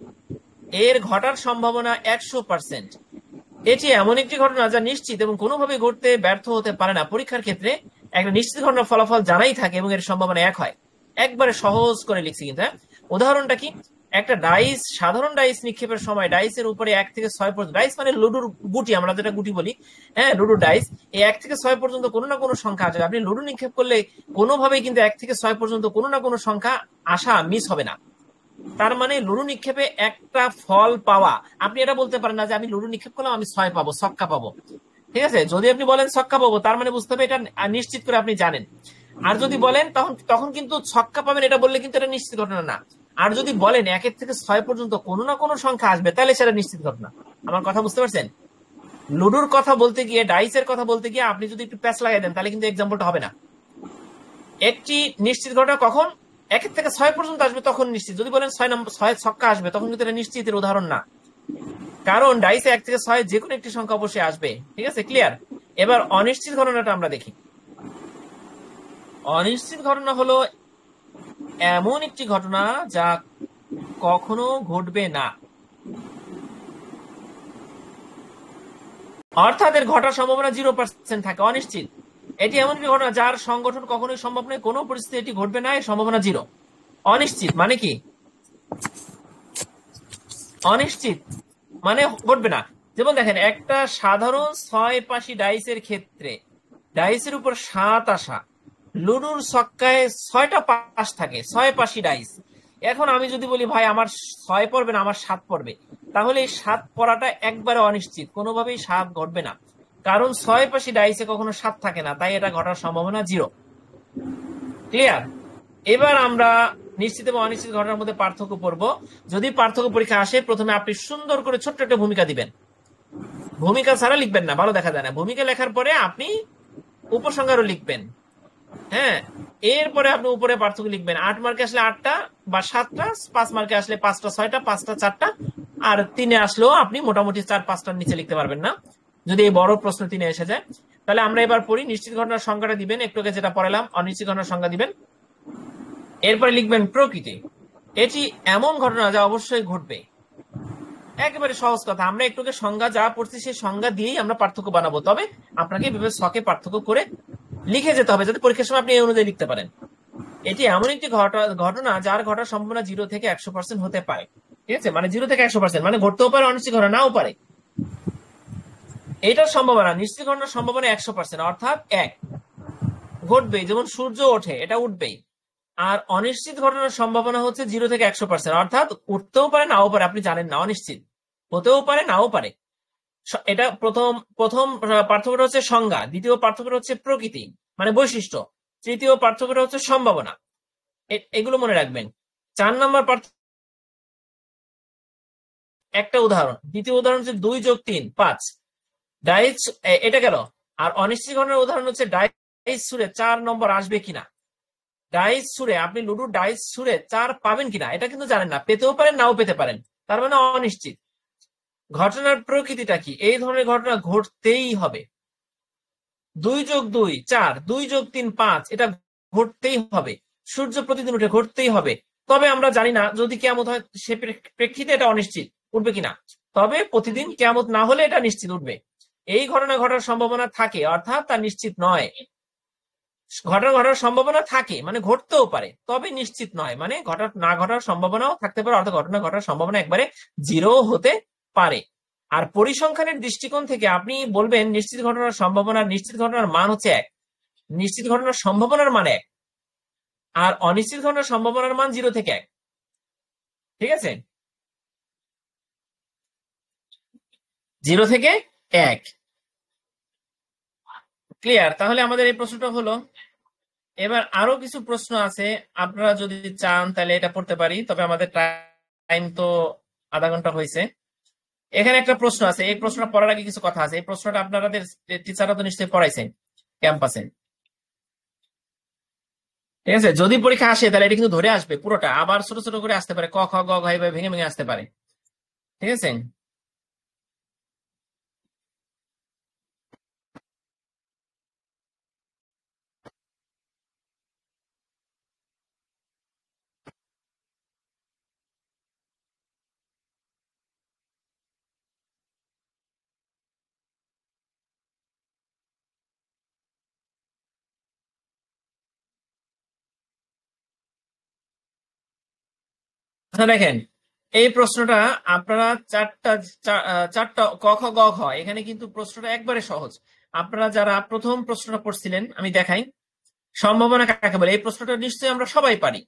এর ঘটার সম্ভাবনা 100%। এটি এমন একটি ঘটনা যা নিশ্চিত এবং কোনোভাবে ঘটতে ব্যর্থ হতে পারে না। পরীক্ষার ক্ষেত্রে একটা নিশ্চিত ঘটনার ফলাফল জানাই থাকে এবং এর সম্ভাবনা 1 হয়। একবারে সহজ করে লিখছি কিন্তু, হ্যাঁ। উদাহরণটা কি? একটা ডাইস, সাধারণ ডাইস নিক্ষেপের সময় ডাইসের উপরে 1 থেকে 6 পর্যন্ত, ডাইস মানে লুডুর গুটি, আমরা যেটা গুটি বলি, হ্যাঁ লুডুর ডাইস, এই 1 থেকে 6 পর্যন্ত কোনো না কোনো সংখ্যা আসবে। আপনি লুডু নিক্ষেপ করলে কোনোভাবেই কিন্তু 1 থেকে 6 পর্যন্ত কোনো না কোনো সংখ্যা আসা মিস হবে না। তার মানে লুডু নিক্ষেপে একটা ফল পাওয়া, আপনি এটা বলতে পারেন না যে আমি লুডু নিক্ষেপ করলাম আমি 6 পাবো, ছক্কা পাবো। ঠিক আছে, যদি আপনি বলেন ছক্কা পাবো, তার মানে বুঝতে হবে এটা নিশ্চিত করে আপনি জানেন। আর যদি বলেন তখন তখন কিন্তু ছক্কা পাবেন এটা বললে কিন্তু এটা নিশ্চিত ঘটনা না। আর যদি বলেন 1 থেকে 6 পর্যন্ত কোনো না কোনো সংখ্যা আসবে, তাহলে সেটা নিশ্চিত ঘটনা। আমার কথা বুঝতে পারছেন? লুডুর কথা বলতে গিয়ে, ডাইসের কথা বলতে গিয়ে আপনি যদি একটু প্যাচ লাগাই দেন, তাহলে কিন্তু এক্সাম্পলটা হবে না। একটি নিশ্চিত ঘটনা কখন 1 থেকে 6 পর্যন্ত আসবে তখন নিশ্চিত। যদি বলেন 6 ছক্কা আসবে, তখন কিন্তু এটা নিশ্চিতের উদাহরণ না, কারণ ডাইসে 1 থেকে 6 যে কোনো একটি সংখ্যা অবশ্যই আসবে। ঠিক আছে, ক্লিয়ার? এবার অনিশ্চিত ঘটনাটা আমরা দেখি। অনিশ্চিত ঘটনা হলো এমন একটি ঘটনা যা কখনো ঘটবে না, অর্থাৎ এর ঘটার সম্ভাবনা 0% থাকে, অনিশ্চিত। এটি এমন একটি ঘটনা যার সংগঠন কখনোই সম্ভব নয়, কোনো পরিস্থিতি এটি ঘটবে না, এর সম্ভাবনা 0। অনিশ্চিত মানে কি? অনিশ্চিত মানে ঘটবে না। যেমন দেখেন, একটা সাধারণ 6 পাশি ডাইসের ক্ষেত্রে ডাইসের উপর 7 আসা, লুডুর ছক্কায় 6টা পাশ থাকে, 6 পাশি ডাইস। এখন আমি যদি বলি ভাই আমার 6 পড়বে না আমার 7 পড়বে, তাহলে এই 7 পড়াটা একবারে অনিশ্চিত, কোনোভাবেই 7 ঘটবে না, কারণ 6 পাশি ডাইসে কখনো 7 থাকে না, তাই এটা ঘটার সম্ভাবনা 0। ক্লিয়ার? এবার আমরা নিশ্চিত এবং অনিশ্চিত ঘটনার মধ্যে পার্থক্য পড়ব। যদি পার্থক্য পরীক্ষা আসে, প্রথমে আপনি সুন্দর করে ছোট্ট একটা ভূমিকা দিবেন, ভূমিকা ছাড়া লিখবেন না, ভালো দেখা যায় না। ভূমিকা লেখার পরে আপনি উপসংহারও লিখবেন। হ্যাঁ, এরপরে আপনি উপরে পার্থক্য লিখবেন। 8 মার্কে আসলে 8টা বা 7টা, 5 মার্কে আসলে 5টা 6টা, 5টা 4টা, আর 3-এ আসলেও আপনি মোটামুটি 4-5টার নিচে লিখতে পারবেন না, যদি এই বড় প্রশ্ন 3-এ এসে যায়। তাহলে আমরা এবার পড়ি। নিশ্চিত ঘটনার সংজ্ঞাটা দিবেন, একটু আগে যেটা পড়ালাম, অনিশ্চিত ঘটনার সংজ্ঞা দিবেন। এরপরে লিখবেন প্রকৃতি। এটি এমন ঘটনা যা অবশ্যই ঘটবে। একেবারে সহজ কথা, আমরা একটু আগে সংজ্ঞা যা পড়ছি সেই সংজ্ঞা দিয়েই আমরা পার্থক্য বানাবো, তবে আপনাকে এভাবে ছকে পার্থক্য করে লিখে যেতে হবে, যাতে পরীক্ষার সময় আপনি এই অনুযায়ী লিখতে পারেন। এটি এমন একটি ঘটনা যার ঘটার সম্ভাবনা 0 থেকে 100% হতে পারে। ঠিক আছে, মানে 0 থেকে 100%, মানে ঘটতেও পারে, অনিশ্চিত ঘটনা নাও পারে। এটার সম্ভাবনা, নিশ্চিত ঘটনার সম্ভাবনা 100%, অর্থাৎ 1 ঘটবে, যেমন সূর্য ওঠে, এটা উঠবেই। আর অনিশ্চিত ঘটনার সম্ভাবনা হচ্ছে 0 থেকে 100%, অর্থাৎ উঠতেও পারে নাও পারে, আপনি জানেন না, অনিশ্চিত, হতেও পারে নাও পারে। এটা প্রথম প্রথম পার্থক্যটা হচ্ছে সংজ্ঞা, দ্বিতীয় পার্থক্যটা হচ্ছে প্রকৃতি মানে বৈশিষ্ট্য, তৃতীয় পার্থক্যটা হচ্ছে সম্ভাবনা। এগুলো মনে রাখবেন। 4 নম্বর পার্থক্য, একটা উদাহরণ, দ্বিতীয় উদাহরণ হচ্ছে 2 যোগ 3 5 ডাইস, এটা গেল। আর অনিশ্চিত ঘটনার উদাহরণ হচ্ছে ডাইস ছুড়ে 4 নম্বর আসবে কিনা। ডাইস ছুড়ে আপনি লুডু ডাইস ছুড়ে 4 পাবেন কিনা এটা কিন্তু জানেন না, পেতেও পারেন নাও পেতে পারেন, তার মানে অনিশ্চিত। ঘটনার প্রকৃতিটা কি? এই ধরনের ঘটনা ঘটতেই হবে। 2 যোগ 2 4, 2 যোগ 3 5, এটা ঘটতেই হবে। সূর্য প্রতিদিন উঠে, ঘটতেই হবে। তবে আমরা জানি না যদি কিয়ামত হয় সে প্রেক্ষিতে এটা অনিশ্চিত উঠবে কিনা, তবে প্রতিদিন কিয়ামত না হলে এটা নিশ্চিত উঠবে। এই ঘটনা ঘটার সম্ভাবনা থাকে, অর্থাৎ তা নিশ্চিত নয়। ঘটনা ঘটার সম্ভাবনা থাকে মানে ঘটতেও পারে, তবে নিশ্চিত নয়, মানে না ঘটার সম্ভাবনাও থাকতে পারে, অর্থাৎ ঘটনা ঘটার সম্ভাবনা একবারে 0 হতে পারে। আর পরিসংখ্যানের দৃষ্টিকোণ থেকে আপনি বলবেন নিশ্চিত ঘটনার সম্ভাবনা, নিশ্চিত ঘটনার মান হচ্ছে 1, নিশ্চিত ঘটনার সম্ভাবনার মান 1, আর অনিশ্চিত ঘটনার সম্ভাবনার মান 0 থেকে 1। ঠিক আছে, 0 থেকে 1। ক্লিয়ার? তাহলে আমাদের এই প্রশ্নটা হলো। এবার আরো কিছু প্রশ্ন আছে, আপনারা যদি চান তাহলে এটা পড়তে পারি, তবে আমাদের টাইম তো আধা ঘন্টা হয়েছে। এখানে একটা প্রশ্ন আছে, এই প্রশ্নটা পড়ার আগে কিছু কথা আছে। এই প্রশ্নটা আপনাদের টিচাররা তো নিশ্চয়ই পড়াইছেন ক্যাম্পাসে। ঠিক আছে, যদি পরীক্ষা আসে তাহলে এটা কিন্তু ধরে আসবে পুরোটা, আবার ছোট ছোট করে আসতে পারে, ক খ গ ঘ এভাবে ভেঙে ভেঙে আসতে পারে। ঠিক আছে, আচ্ছা দেখেন, এই প্রশ্নটা আপনারা চারটা ক খ গ ঘ, এখানে কিন্তু প্রশ্নটা একবারে সহজ। আপনারা যারা প্রথম প্রশ্নটা পড়ছিলেন, আমি দেখাই, সম্ভাবনা কাকে বলে, এই প্রশ্নটা নিশ্চয়ই আমরা সবাই পারি।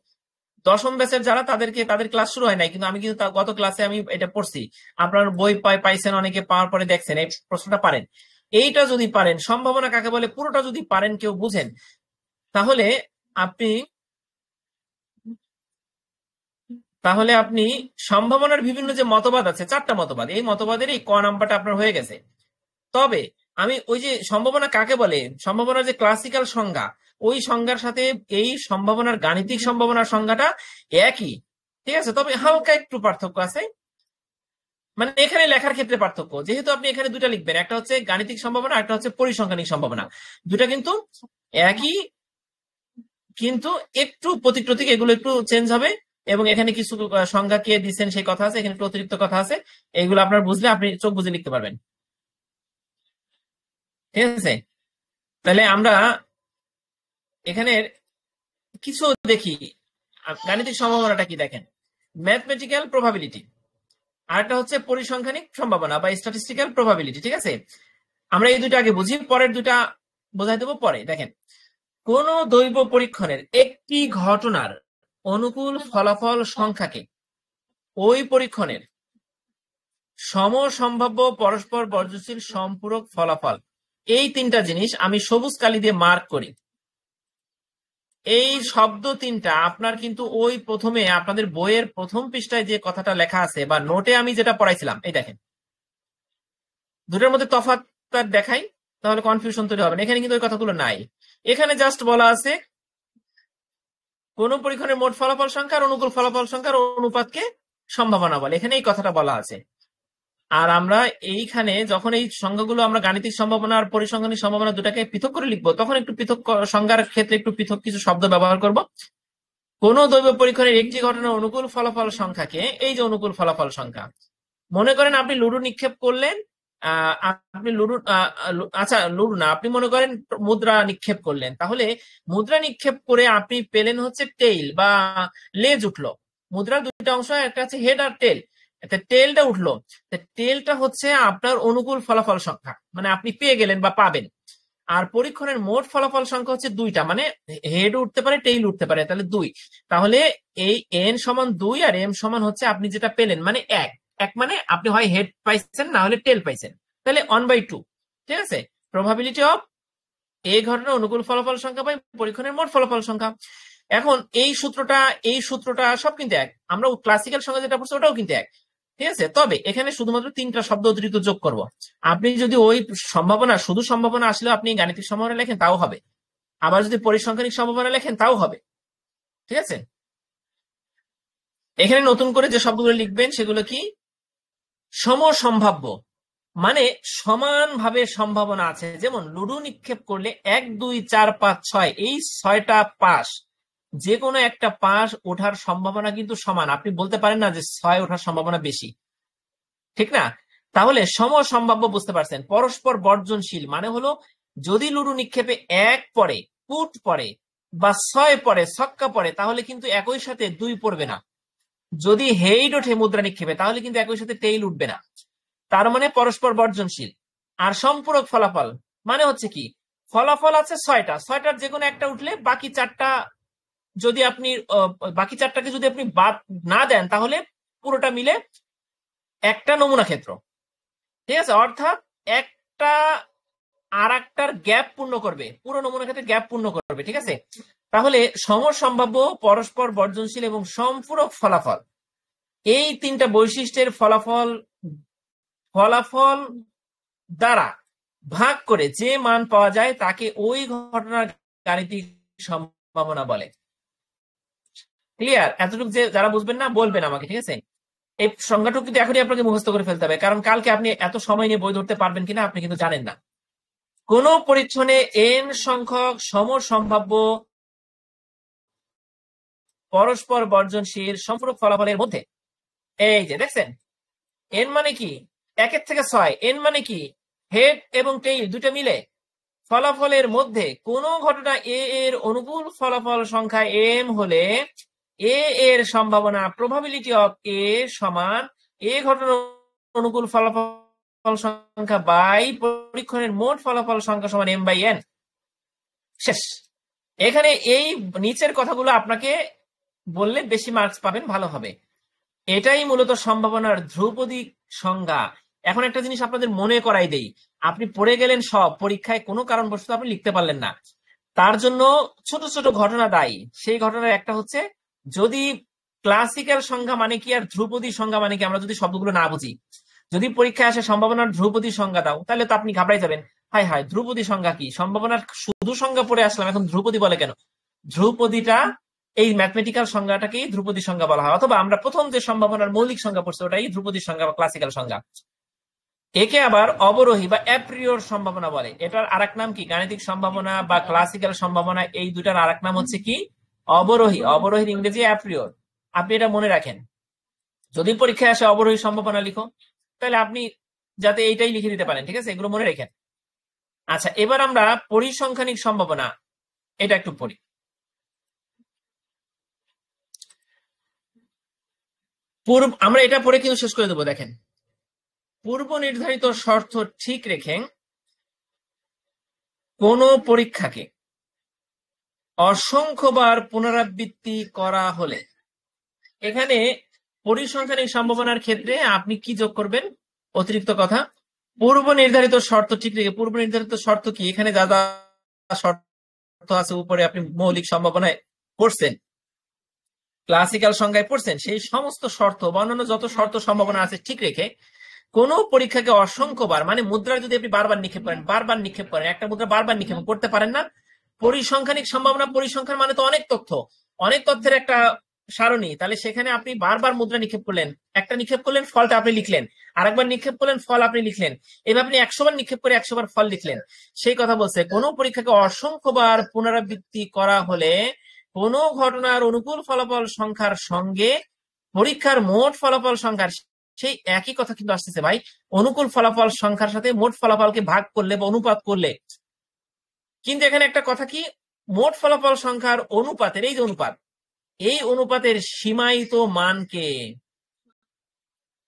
দশম ব্যাচের যারা, তাদের ক্লাস শুরু হয় নাই, কিন্তু আমি কিন্তু গত ক্লাসে আমি এটা পড়ছি। আপনার বই পাইছেন, অনেকে পাওয়ার পরে দেখছেন, এই প্রশ্নটা পারেন। এইটা যদি পারেন, সম্ভাবনা কাকে বলে পুরোটা যদি পারেন, কেউ বুঝেন, তাহলে আপনি সম্ভাবনার বিভিন্ন যে মতবাদ আছে, চারটা মতবাদ, এই মতবাদের এই ক নাম্বারটা আপনার হয়ে গেছে। তবে আমি ওই যে সম্ভাবনা কাকে বলে, সম্ভাবনার যে ক্লাসিক্যাল সংজ্ঞা, ওই সংজ্ঞার সাথে এই সম্ভাবনার গাণিতিক সম্ভাবনার সংজ্ঞাটা একই, ঠিক আছে, তবে হালকা একটু পার্থক্য আছে। মানে এখানে লেখার ক্ষেত্রে পার্থক্য, যেহেতু আপনি এখানে দুটা লিখবেন, একটা হচ্ছে গাণিতিক সম্ভাবনা, একটা হচ্ছে পরিসংখ্যানিক সম্ভাবনা, দুটা কিন্তু একই, কিন্তু একটু প্রতীক প্রতীক এগুলো একটু চেঞ্জ হবে, এবং এখানে কিছু সংজ্ঞা কে দিচ্ছেন সেই কথা আছে, এখানে একটু অতিরিক্ত কথা আছে, এগুলো আপনার বুঝলে আপনি চোখ বুঝে লিখতে পারবেন, ঠিক আছে। তাহলে আমরা এখানে কিছু দেখি, গাণিতিক সম্ভাবনাটা কি দেখেন, ম্যাথমেটিক্যাল প্রবাবিলিটি, আর একটা হচ্ছে পরিসংখ্যানিক সম্ভাবনা বা স্ট্যাটিস্টিক্যাল প্রবাবিলিটি, ঠিক আছে। আমরা এই দুটো আগে বুঝি, পরের দুটা বোঝাই দেবো পরে। দেখেন, কোন দৈব পরীক্ষণের একটি ঘটনার অনুকূল ফলাফল সংখ্যাকে ওই পরীক্ষণের সমসম্ভাব্য পরস্পর বর্জশীল সম্পূরক ফলাফল, এই তিনটা জিনিস আমি সবুজ কালি দিয়ে মার্ক করি। এই শব্দ তিনটা আপনার কিন্তু ওই প্রথমে আপনাদের বইয়ের প্রথম পৃষ্ঠায় যে কথাটা লেখা আছে বা নোটে আমি যেটা পড়াইছিলাম, এই দেখেন, দুটোর মধ্যে তফাৎ দেখাই, তাহলে কনফিউশন তৈরি হবে না। এখানে কিন্তু ওই কথাগুলো নাই, এখানে জাস্ট বলা আছে কোন পরীক্ষণের মোট ফলাফল সংখ্যা আর অনুকূল ফলাফল সংখ্যার অনুপাতকে সম্ভাবনা বলে, এখানে এই কথাটা বলা আছে। আর আমরা এইখানে যখন এই সংখ্যাগুলো আমরা গাণিতিক সম্ভাবনা আর পরিসংখ্যানিক সম্ভাবনা দুটাকে পৃথক করে লিখবো, তখন একটু পৃথক সংজ্ঞার ক্ষেত্রে একটু পৃথক কিছু শব্দ ব্যবহার করব। কোন দৈব পরীক্ষণের একটি ঘটনার অনুকূল ফলাফল সংখ্যাকে, এই যে অনুকূল ফলাফল সংখ্যা, মনে করেন আপনি লুডু নিক্ষেপ করলেন, আপনি লুডু আচ্ছা লুডু না, আপনি মনে করেন মুদ্রা নিক্ষেপ করলেন, তাহলে মুদ্রা নিক্ষেপ করে আপনি পেলেন হচ্ছে টেইল বা লেজ উঠলো। মুদ্রার দুইটা অংশ, একটা হচ্ছে হেড আর টেল, টেলটা উঠলো, টেলটা হচ্ছে আপনার অনুকূল ফলাফল সংখ্যা, মানে আপনি পেয়ে গেলেন বা পাবেন। আর পরীক্ষণের মোট ফলাফল সংখ্যা হচ্ছে দুইটা, মানে হেড উঠতে পারে, টেইল উঠতে পারে, তাহলে দুই। তাহলে এই এন সমান 2 আর এম সমান হচ্ছে আপনি যেটা পেলেন মানে এক, মানে আপনি হয় হেড পাইছেন না হলে টেল পাইছেন, তাহলে 1/2, ঠিক আছে। প্রবাবিলিটি অফ এই ঘটনার অনুকূল ফলাফল সংখ্যা বাই পরীক্ষণের মোট ফলাফল সংখ্যা। এখন এই সূত্রটা সব কিন্তু এক, আমরা ক্লাসিক্যাল সংখ্যা যেটা পড়ছি ওটাও কিন্তু এক, ঠিক আছে। তবে এখানে শুধুমাত্র তিনটা শব্দ অতিরিক্ত যোগ করব। আপনি যদি ওই সম্ভাবনা, শুধু সম্ভাবনা আসলেও আপনি গাণিতিক সম্ভাবনা লেখেন তাও হবে, আবার যদি পরিসংখ্যানিক সম্ভাবনা লেখেন তাও হবে, ঠিক আছে। এখানে নতুন করে যে শব্দগুলো লিখবেন সেগুলো কি, সমসম্ভাব্য, মানে সমানভাবে সম্ভাবনা আছে। যেমন লুডু নিক্ষেপ করলে 1 2 4 5 6, এই 6টা পাশ, যে কোনো একটা পাশ ওঠার সম্ভাবনা কিন্তু সমান, আপনি বলতে পারেন না যে 6 ওঠার সম্ভাবনা বেশি, ঠিক না। তাহলে সমসম্ভাব্য বুঝতে পারছেন। পরস্পর বর্জনশীল মানে হলো যদি লুডু নিক্ষেপে 1 পড়ে, পুট পড়ে, বা 6 পড়ে, ছক্কা পড়ে, তাহলে কিন্তু একই সাথে 2 পড়বে না। যদি হেইড ওঠে মুদ্রা নিক্ষেপে, তাহলে কিন্তু একই সাথে টেইল উঠবে না। তার মানে পরস্পর বর্জনশীল। আর সম্পূরক ফলাফল মানে হচ্ছে কি, ফলাফল আছে 6টার যে কোনো একটা উঠলে বাকি 4টা, যদি আপনি বাকি 4টাকে যদি আপনি বাদ না দেন, তাহলে পুরোটা মিলে একটা নমুনা ক্ষেত্র, ঠিক আছে। অর্থাৎ একটা আর একটার গ্যাপ পূর্ণ করবে, পুরো নমুনা ক্ষেত্রে গ্যাপ পূর্ণ করবে, ঠিক আছে। তাহলে সমসম্ভাব্য, পরস্পর বর্জনশীল এবং সম্পূরক ফলাফল, এই তিনটা বৈশিষ্ট্যের ফলাফল দ্বারা ভাগ করে যে মান পাওয়া যায় তাকে ওই ঘটনার গাণিতিক সম্ভাবনা বলে। ক্লিয়ার? এতটুকু যে যারা বুঝবেন না বলবেন আমাকে, ঠিক আছে। এই সংজ্ঞাটুকু কিন্তু এখনই আপনাকে মুখস্থ করে ফেলতে হবে, কারণ কালকে আপনি এত সময় নিয়ে বই ধরতে পারবেন কিনা আপনি কিন্তু জানেন না। কোন পরীক্ষণে এন সংখ্যক সমসম্ভাব্য পরস্পর বর্জনশীল সম্পূরক ফলাফলের মধ্যে, এই যে দেখছেন, এন মানে কি 1 থেকে 6, এন মানে কি হেড এবং টেইল দুটো মিলে ফলাফলের মধ্যে কোন ঘটনা এ এর অনুকূল ফলাফল সংখ্যা এম হলে এ এর সম্ভাবনা প্রবাবিলিটি অফ এ সমান এ ঘটনার অনুকূল ফলাফল সংখ্যা বাই পরীক্ষণের মোট ফলাফল সংখ্যা সমান এম বাই এন। শেষ। এখানে এই নিচের কথাগুলো আপনাকে বললে বেশি মার্কস পাবেন, ভালো হবে। এটাই মূলত সম্ভাবনার ধ্রুপদী সংজ্ঞা। এখন একটা জিনিস আপনাদের মনে করাই দেই, আপনি পড়ে গেলেন সব, পরীক্ষায় কোনো কারণবশত আপনি লিখতে পারলেন না, তার জন্য ছোট ছোট ঘটনা দায়ী। সেই ঘটনার একটা হচ্ছে, যদি ক্লাসিক্যাল সংজ্ঞা মানে কি আর ধ্রুপদী সংজ্ঞা মানে কি আমরা যদি শব্দগুলো না বুঝি, যদি পরীক্ষায় আসে সম্ভাবনার ধ্রুপদী সংজ্ঞা দাও, তাহলে তো আপনি ঘাবড়াই যাবেন, হাই হাই ধ্রুপদী সংজ্ঞা কি, সম্ভাবনার শুধু সংজ্ঞা পড়ে আসলাম, এখন ধ্রুপদী বলে কেন? ধ্রুপদীটা এই ম্যাথমেটিক্যাল সংজ্ঞাটাকেই ধ্রুপদী সংজ্ঞা বলা হয়, অথবা আমরা প্রথম যে সম্ভাবনার মৌলিক সংজ্ঞা পড়ছি ওটাই ধ্রুপদী সংজ্ঞা বা ক্লাসিক্যাল সংজ্ঞা। একে আবার অবরোহী বা অ্যাপ্রিওর সম্ভাবনা বলে। এটার আরেক নাম কি? গাণিতিক সম্ভাবনা বা ক্লাসিক্যাল সম্ভাবনা, এই দুটার আরেক নাম হচ্ছে কি? অবরোহী। অবরোহীর ইংরেজি অ্যাপ্রিওর। আপনি এটা মনে রাখেন, যদি পরীক্ষায় আসে অবরোহী সম্ভাবনা লিখো, তাহলে আপনি যাতে এইটাই লিখে দিতে পারেন, ঠিক আছে? এগুলো মনে রেখেন। আচ্ছা, এবার আমরা পরিসংখ্যানিক সম্ভাবনা, এটা একটু পড়ি। আমরা এটা পড়ে কিন্তু শেষ করে দেবো। দেখেন, পূর্ব নির্ধারিত শর্ত ঠিক রেখে কোন পরীক্ষাকে অসংখ্যবার পুনরাবৃত্তি করা হলে, এখানে পরিসংখ্যানিক সম্ভাবনার ক্ষেত্রে আপনি কি যোগ করবেন? অতিরিক্ত কথা, পূর্ব নির্ধারিত শর্ত ঠিক রেখে। পূর্ব নির্ধারিত শর্ত কি? এখানে যা যা শর্ত আছে উপরে আপনি মৌলিক সম্ভাবনায় পড়ছেন, ক্লাসিক্যাল সংজ্ঞায় পড়ছেন, সেই সমস্ত শর্ত বা অন্যান্য যত শর্ত সম্ভাবনা আছে ঠিক রেখে কোন পরীক্ষাকে অসংখ্যবার, মানে মুদ্রা যদি আপনি বারবার নিক্ষেপ করেন, একটা মুদ্রা বারবার নিক্ষেপ করতে পারেন না। পরিসংখ্যানিক সম্ভাবনা, পরিসংখ্যান মানে তো অনেক তথ্য, অনেক তথ্যের একটা সারণী, তাহলে সেখানে আপনি বারবার মুদ্রা নিক্ষেপ করলেন, একটা নিক্ষেপ করলেন, ফলটা আপনি লিখলেন, আরেকবার নিক্ষেপ করলেন, ফল আপনি লিখলেন, এবার আপনি 100 বার নিক্ষেপ করে 100 বার ফল লিখলেন। সেই কথা বলছে, কোন পরীক্ষাকে অসংখ্যবার পুনরাবৃত্তি করা হলে কোন ঘটনার অনুকূল ফলাফল সংখ্যার সঙ্গে পরীক্ষার মোট ফলাফল সংখ্যার, সেই একই কথা কিন্তু আসতেছে ভাই, অনুকূল ফলাফল সংখ্যার সাথে মোট ফলাফলকে ভাগ করলে বা অনুপাত করলে। কিন্তু এখানে একটা কথা কি, মোট ফলাফল সংখ্যার অনুপাতের, এই যে অনুপাত, এই অনুপাতের সীমায়িত মানকে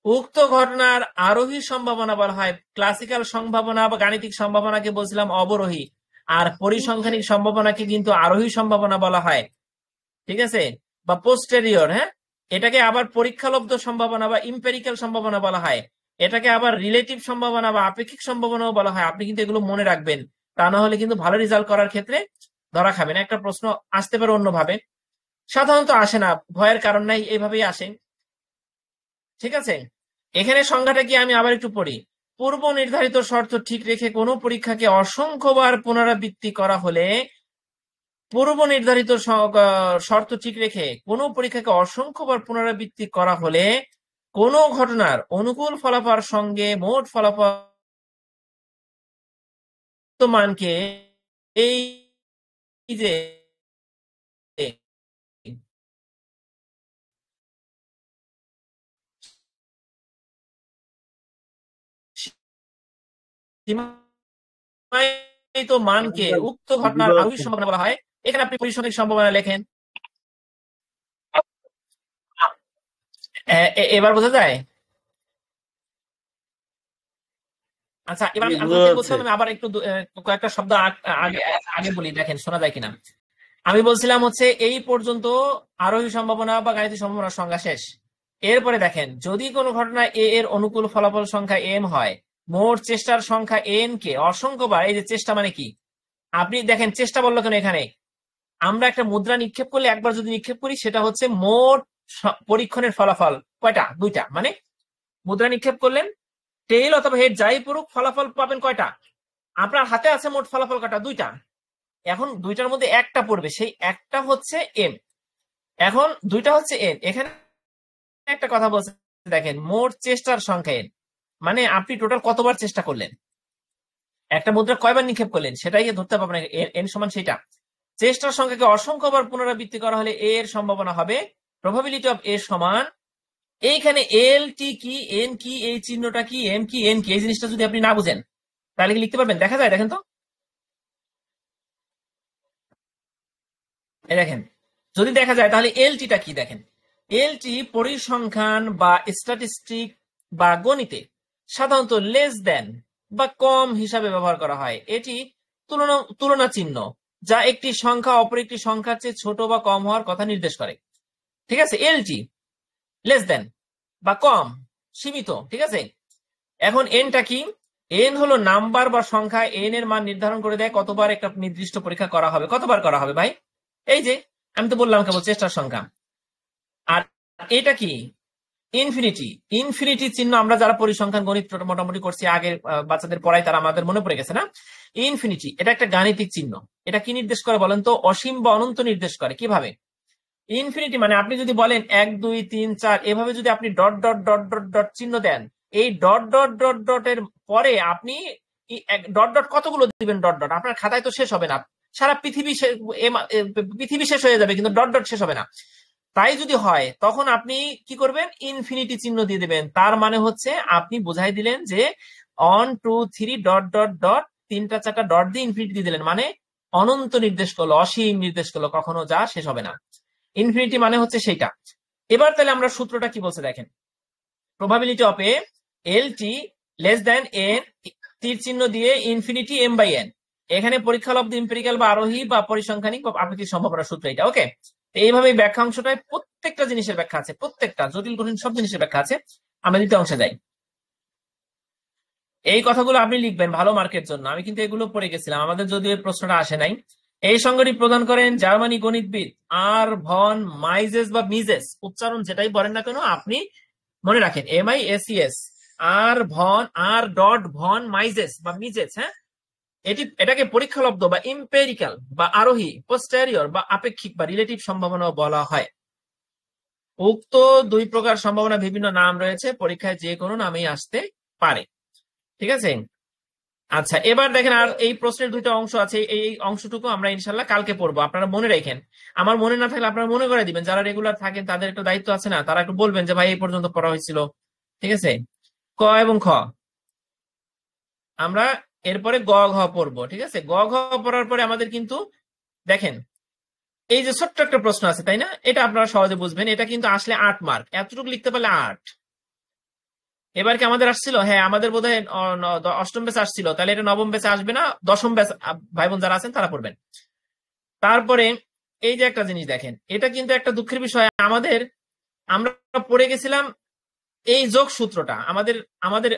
উক্ত ঘটনার আরোহী সম্ভাবনা বলা হয়। ক্লাসিক্যাল সম্ভাবনা বা গাণিতিক সম্ভাবনাকে বলছিলাম অবরোহী, আর পরিসংখ্যানিক সম্ভাবনাকে কিন্তু আরোহী সম্ভাবনা বলা হয়, ঠিক আছে? বা পোস্টেরিয়র। হ্যাঁ, এটাকে আবার পরীক্ষালব্ধ সম্ভাবনা বা ইম্পেরিক্যাল সম্ভাবনা বলা হয়, এটাকে আবার রিলেটিভ সম্ভাবনা বা আপেক্ষিক সম্ভাবনাও বলা হয়। আপনি কিন্তু এগুলো মনে রাখবেন, তা না হলে কিন্তু ভালো রেজাল্ট করার ক্ষেত্রে ধরা খাবেন। একটা প্রশ্ন আসতে পারে অন্যভাবে, সাধারণত আসে না, ভয়ের কারণ নাই, এইভাবেই আসে, ঠিক আছে? এখানে সংজ্ঞাটা কি আমি আবার একটু পড়ি। পূর্ব নির্ধারিত শর্ত ঠিক রেখে কোনো পরীক্ষাকে অসংখ্যবার পুনরাবৃত্তি করা হলে, পূর্ব নির্ধারিত শর্ত ঠিক রেখে কোনো পরীক্ষাকে অসংখ্যবার পুনরাবৃত্তি করা হলে কোন ঘটনার অনুকূল ফলাফল সঙ্গে মোট ফলাফল মানকে, এই যে সীমায়িত মানকে উক্ত ঘটনার আরোহী সম্ভাবনা বলা হয়। এখানে আপনি পরিসংখ্যানিক সম্ভাবনা লেখেন। এবার বোঝা যায়? আচ্ছা, এবার জি, আমি বোঝা যেটা যাচ্ছে। বলছিলাম, আমি আবার একটু কয়েকটা শব্দ আগে আগে বলি, দেখেন শোনা যায় কিনা। আমি বলছিলাম হচ্ছে এই পর্যন্ত আরোহী সম্ভাবনা বা গাণিতিক সম্ভাবনার সংজ্ঞা শেষ। এরপরে দেখেন, যদি কোনো ঘটনা এ এর অনুকূল ফলাফল সংখ্যা এম হয়, মোট চেষ্টার সংখ্যা এন কে অসংখ্যবার, এই যে চেষ্টা মানে কি, আপনি দেখেন চেষ্টা বললো কেন এখানে, আমরা একটা মুদ্রা নিক্ষেপ করলে, একবার যদি নিক্ষেপ করি, সেটা হচ্ছে মোট পরীক্ষণের ফলাফল কয়টা? দুইটা। মানে মুদ্রা নিক্ষেপ করলেন, টেইল অথবা হেড যাই পড়ুক, ফলাফল পাবেন কয়টা? আপনার হাতে আছে মোট ফলাফল কয়টা? দুইটা। এখন দুইটার মধ্যে একটা পড়বে, সেই একটা হচ্ছে এম। এখন দুইটা হচ্ছে এন। এখানে একটা কথা বলছে, দেখেন মোট চেষ্টার সংখ্যা এন, মানে আপনি টোটাল কতবার চেষ্টা করলেন, একটা মুদ্রা কয়বার নিক্ষেপ করলেন, সেটাই ধরতে পারবেন। এন সমান সেটা। চেষ্টার সংখ্যাকে অসংখ্যবার পুনরাবৃত্তি করা হলে এ এর সম্ভাবনা হবে প্রবাবিলিটি অফ এ সমান, এইখানে এল টি কি, এন কি, এই চিহ্নটা কি, এম কি, এন কি, এই জিনিসটা যদি আপনি না বুঝেন তাহলে কি লিখতে পারবেন? দেখা যায়, দেখেন তো, এই দেখেন যদি দেখা যায় তাহলে এলটিটা কি দেখেন, এলটি পরিসংখ্যান বা স্ট্যাটিস্টিক বা গণিতে সাধারণত লেস দেন বা কম হিসাবে ব্যবহার করা হয়। এটি তুলনা চিহ্ন যা একটি সংখ্যা অপর একটি সংখ্যার চেয়ে ছোট বা কম হওয়ার কথা নির্দেশ করে। ঠিক আছে, এলটি লেস দেন বা কম, সীমিত। ঠিক আছে, এখন এনটা কি? এন হলো নাম্বার বা সংখ্যা। এন এর মান নির্ধারণ করে দেয় কতবার একটা নির্দিষ্ট পরীক্ষা করা হবে। কতবার করা হবে ভাই? এই যে আমি তো বললাম কেবল চেষ্টার সংখ্যা। আর এটা কি? ইনফিনিটি। ইনফিনিটি চিহ্ন আমরা যারা পরিসংখ্যান গণিত মোটামুটি করছি আগের বাচ্চাদের পড়াই, তারা আমাদের মনে পড়ে গেছে না? ইনফিনিটি এটা একটা গাণিতিক চিহ্ন। এটা কি নির্দেশ করে বলেন তো? অসীম বা অনন্ত নির্দেশ করে। কিভাবে? ইনফিনিটি মানে আপনি যদি বলেন 1 2 3 4 এভাবে যদি আপনি dot dot dot dot dot চিহ্ন দেন, এই ডট ডট ডট ডট এর পরে আপনি ডট ডট কতগুলো দিবেন? ডট ডট আপনার খাতায় তো শেষ হবে না, সারা পৃথিবী শেষ হয়ে যাবে, কিন্তু ডট ডট শেষ হবে না। তাই যদি হয় তখন আপনি কি করবেন? ইনফিনিটি চিহ্ন দিয়ে দিবেন। তার মানে হচ্ছে আপনি বুঝাই দিলেন যে 1 2 3 ডট ডট ডট, 3টা 4টা ডট দিয়ে ইনফিনিটি দিয়ে দিলেন, মানে অনন্ত নির্দেশ করলো, অসীম নির্দেশ করলো, কখনো যা শেষ হবে না। ইনফিনিটি মানে হচ্ছে সেইটা। এবার তাহলে আমরা সূত্রটা কি বলছে দেখেন, probability of A L T less than n, তীর চিহ্ন দিয়ে ইনফিনিটি এম বাই এন। এখানে পরীক্ষা লব্ধ এম্পিরিক্যাল বা আরোহী বা পরিসংখ্যানিক বা আপেক্ষিক সম্ভাবনা সূত্র এটা। ওকে, এইভাবে ব্যাখ্যা অংশটায় প্রত্যেকটা জিনিসের ব্যাখ্যা আছে, প্রত্যেকটা জটিল কঠিন সব জিনিসের ব্যাখ্যা আছে। আমরা দ্বিতীয় অংশে যাই। এই কথাগুলো আপনি লিখবেন ভালো মার্কের জন্য। আমি কিন্তু এগুলো পড়ে গেছিলাম, আমাদের যদিও এই প্রশ্নটা আসে নাই। এই সংজ্ঞাটি প্রদান করেন জার্মানি গণিতবিদ আর ভন মাইজেস বা মিজেস, উচ্চারণ যেটাই বলেন না কেন আপনি মনে রাখেন MISES, আর ডট ভন মাইজেস বা মিজেস। হ্যাঁ, এটাকে পরীক্ষালব্ধ বা ইম্পেরিক্যাল বা আরোহী, পোস্টেরিয়র বা আপেক্ষিক বা রিলেটিভ সম্ভাবনা বলা হয়। উক্ত দুই প্রকার সম্ভাবনা বিভিন্ন নাম রয়েছে, পরীক্ষায় যে কোনো নামেই আসতে পারে। ঠিক আছে, আচ্ছা এবার দেখেন আর এই প্রশ্নের দুইটা অংশ আছে, এই অংশটুকু আমরা ইনশাল্লাহ কালকে পড়বো। আপনারা মনে রাখেন, আমার মনে না থাকলে আপনারা মনে করে দিবেন। যারা রেগুলার থাকেন তাদের একটু দায়িত্ব আছে না, তারা একটু বলবেন যে ভাই এই পর্যন্ত পড়া হয়েছিল। ঠিক আছে, ক এবং খ আমরা এরপরে গ ঘ পড়বো। ঠিক আছে, গ ঘ পড়ার পরে আমাদের কিন্তু দেখেন এই যে ছোট্ট একটা প্রশ্ন আছে তাই না, এটা আপনারা সহজে বুঝবেন। এটা কিন্তু আসলে 8 মার্ক, এতটুকু লিখতে পারলে 8। এবার কি আমাদের আসছিল? হ্যাঁ, আমাদের বোধহয় অষ্টম ব্যাচে আসছিল, তাহলে এটা নবম ব্যাচে আসবে না, দশম ব্যাচ ভাই বোন যারা আছেন তারা পড়বেন। তারপরে এই যে একটা জিনিস দেখেন, এটা কিন্তু একটা দুঃখের বিষয়, আমরা পড়ে গেছিলাম এই যোগ সূত্রটা।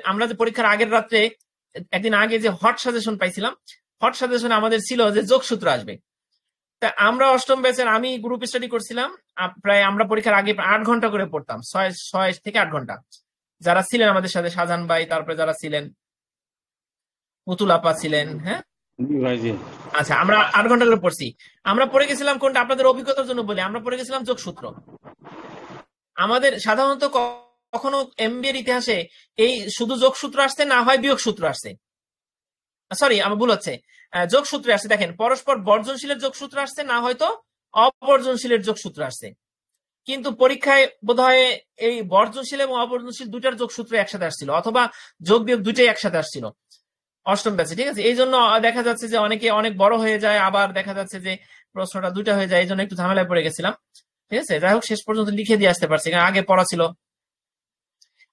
আমরা যে পরীক্ষার আগের রাত্রে একদিন আগে যে হট সাজেশন পাইছিলাম, হট সাজেশন আমাদের ছিল যে যোগ সূত্র আসবে। তা আমরা অষ্টম ব্যাচের, আমি গ্রুপ স্টাডি করছিলাম, প্রায় আমরা পরীক্ষার আগে 8 ঘন্টা করে পড়তাম, 6 থেকে 8 ঘন্টা। যারা ছিলেন আমাদের সাথে, শাহজাহান ভাই, তারপরে যারা ছিলেন পুতুল আপা ছিলেন। হ্যাঁ, জি ভাই জি। আচ্ছা আমরা 8 ঘন্টা করে পড়ছি। আমরা পড়ে গেছিলাম কোনটা, আপনাদের অভিজ্ঞতার জন্য বলি, আমরা পড়ে গেছিলাম যোগসূত্র। আমাদের সাধারণত কখনো এমবিএর ইতিহাসে এই শুধু যোগসূত্র আসছে, না হয় বিয়োগ সূত্র আসছে। সরি, আমার ভুল হচ্ছে, যোগসূত্রে আসছে। দেখেন, পরস্পর বর্জনশীলের যোগসূত্র আসছে, না হয়তো অবর্জনশীলের যোগসূত্র আসছে। কিন্তু পরীক্ষায় বোধহয় এই বর্জনশীল এবং অবর্জনশীল দুইটার যোগসূত্র একসাথে আসছিল, অথবা যোগ বিয়োগ দুইটাই একসাথে আসছিল অষ্টম ব্যাচে। ঠিক আছে, এই জন্য দেখা যাচ্ছে যে অনেকে অনেক বড় হয়ে যায়, আবার দেখা যাচ্ছে যে প্রশ্নটা দুইটা হয়ে যায়, এই জন্য একটু ঝামেলায় পড়ে গেছিলাম। ঠিক আছে, যাই হোক শেষ পর্যন্ত লিখে দিয়ে আসতে পারছি, কারণ আগে পড়া ছিল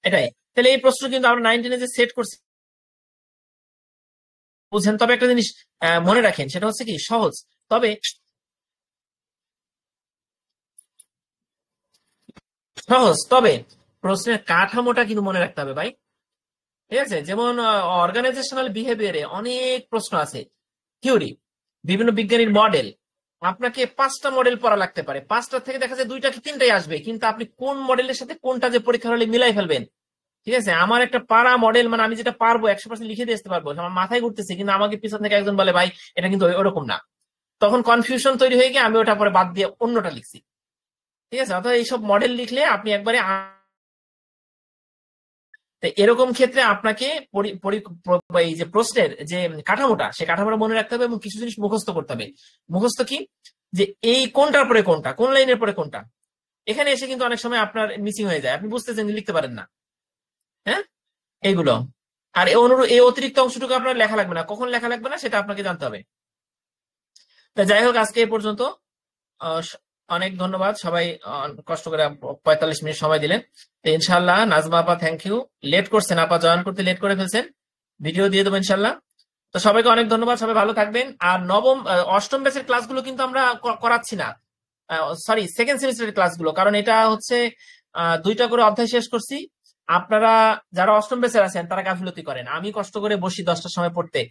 এটাই। তাহলে এই প্রশ্ন কিন্তু আমরা 9-10 যে সেট করছি বুঝেন। তবে একটা জিনিস মনে রাখেন, সেটা হচ্ছে কি সহজ, তবে প্রশ্নের কাঠামোটা কিন্তু মনে রাখতে হবে ভাই। ঠিক আছে, যেমন অর্গানাইজেশনাল বিহেভিয়ারে অনেক প্রশ্ন আছে, থিওরি, বিভিন্ন বিজ্ঞানীর মডেল। আপনাকে 5টা মডেল পড়া লাগতে পারে, 5টা থেকে দেখা যায় 2টা কি 3টাই আসবে, কিন্তু আপনি কোন মডেলের সাথে কোনটা যে পরীক্ষা হলে মিলাই ফেলবেন। ঠিক আছে, আমার একটা পারা মডেল, মানে আমি যেটা পারবো 100% লিখে দিয়ে আসতে পারবো, আমার মাথায় ঘুরতেছে, কিন্তু আমাকে পিছন থেকে একজন বলে ভাই এটা কিন্তু ওরকম না, তখন কনফিউশন তৈরি হয়ে গিয়ে আমি ওটা পরে বাদ দিয়ে অন্যটা লিখছি। ঠিক আছে, অর্থাৎ এইসব মডেল লিখলে আপনি একবারে এরকম ক্ষেত্রে আপনাকে এই যে প্রশ্নের যে কাঠামোটা, সে কাঠামোটা মনে রাখতে হবে এবং কিছু জিনিস মুখস্থ করতে হবে। মুখস্থ কি? যে এই কোনটার পরে কোনটা, কোন লাইনের পরে কোনটা। এখানে এসে কিন্তু অনেক সময় আপনার মিসিং হয়ে যায়, আপনি বুঝতেছেন, লিখতে পারেন না। হ্যাঁ, এইগুলো। আর এই অতিরিক্ত অংশটুকু আপনার লেখা লাগবে না, কখন লেখা লাগবে না সেটা আপনাকে জানতে হবে। তা যাই হোক, আজকে এই পর্যন্ত। অনেক ধন্যবাদ সবাই, কষ্ট করে 45 মিনিট সময় দিলেন। তো ইনশাল্লাহ নাজমা আপা, থ্যাংক ইউ। লেট করছেন আপা, জয়েন করতে লেট করে ফেলছেন, ভিডিও দিয়ে দেবো ইনশাল্লাহ। তো সবাইকে অনেক ধন্যবাদ, সবাই ভালো থাকবেন। আর অষ্টম ব্যাচের ক্লাসগুলো কিন্তু আমরা করাচ্ছি না, সরি সেকেন্ড সেমিস্টারের ক্লাসগুলো, কারণ এটা হচ্ছে 2টা করে অধ্যায় শেষ করছি। আপনারা যারা অষ্টম ব্যাচের আছেন তারা গাফিলতি করেন, আমি কষ্ট করে বসি 10টার সময় পড়তে,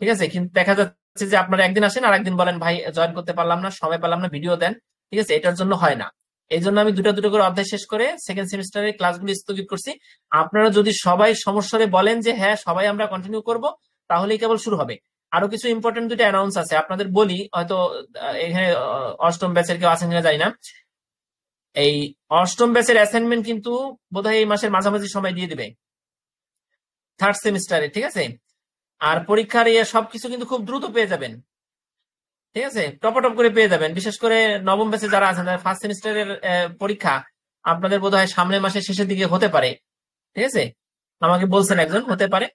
ঠিক আছে, কিন্তু দেখা যাচ্ছে যে আপনারা একদিন আসেন আর একদিন বলেন ভাই জয়েন করতে পারলাম না, সময় পেলাম না, ভিডিও দেন, ঠিক আছে, এটার জন্য হয় না। এই জন্য আমি দুটো দুটো করে অধ্যায় শেষ করে সেকেন্ড সেমিস্টারের ক্লাসগুলো স্থগিত করছি। আপনারা যদি সবাই সমস্যারে বলেন যে হ্যাঁ সবাই আমরা কন্টিনিউ করব, তাহলেই কেবল শুরু হবে। আরো কিছু ইম্পর্টেন্ট দুটো অ্যানাউন্স আছে, আপনাদের বলি, হয়তো এখানে অষ্টম ব্যাচের কেউ আছেন কিনা জানি না। এই অষ্টম ব্যাচের অ্যাসাইনমেন্ট কিন্তু বোধহয় এই মাসের মাঝামাঝি সময় দিয়ে দিবে, থার্ড সেমিস্টারে, ঠিক আছে। আর পরীক্ষার সবকিছু কিন্তু খুব দ্রুত পেয়ে যাবেন, ঠিক আছে, টপ করে পেয়ে যাবেন। বিশেষ করে নবম ব্যাচে যারা আছেন, ফার্স্ট সেমিস্টারের পরীক্ষা আপনাদের বোধহয় সামনের মাসের শেষের দিকে হতে পারে, ঠিক আছে, আমাকে বলছেন একজন, হতে পারে।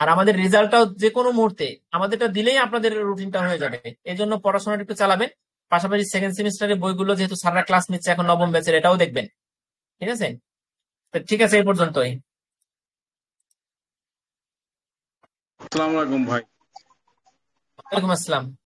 আর আমাদের রেজাল্টটাও যে কোনো মুহূর্তে, আমাদেরটা দিলেই আপনাদের রুটিনটা হয়ে যাবে। এই জন্য পড়াশোনাটা একটু চালাবেন, পাশাপাশি সেকেন্ড সেমিস্টারের বইগুলো যেহেতু স্যাররা ক্লাস নিচ্ছে এখন নবম ব্যাচের, এটাও দেখবেন, ঠিক আছে। তো ঠিক আছে, এই পর্যন্তই। আসসালামু আলাইকুম ভাই। ওয়ালাইকুম আসসালাম।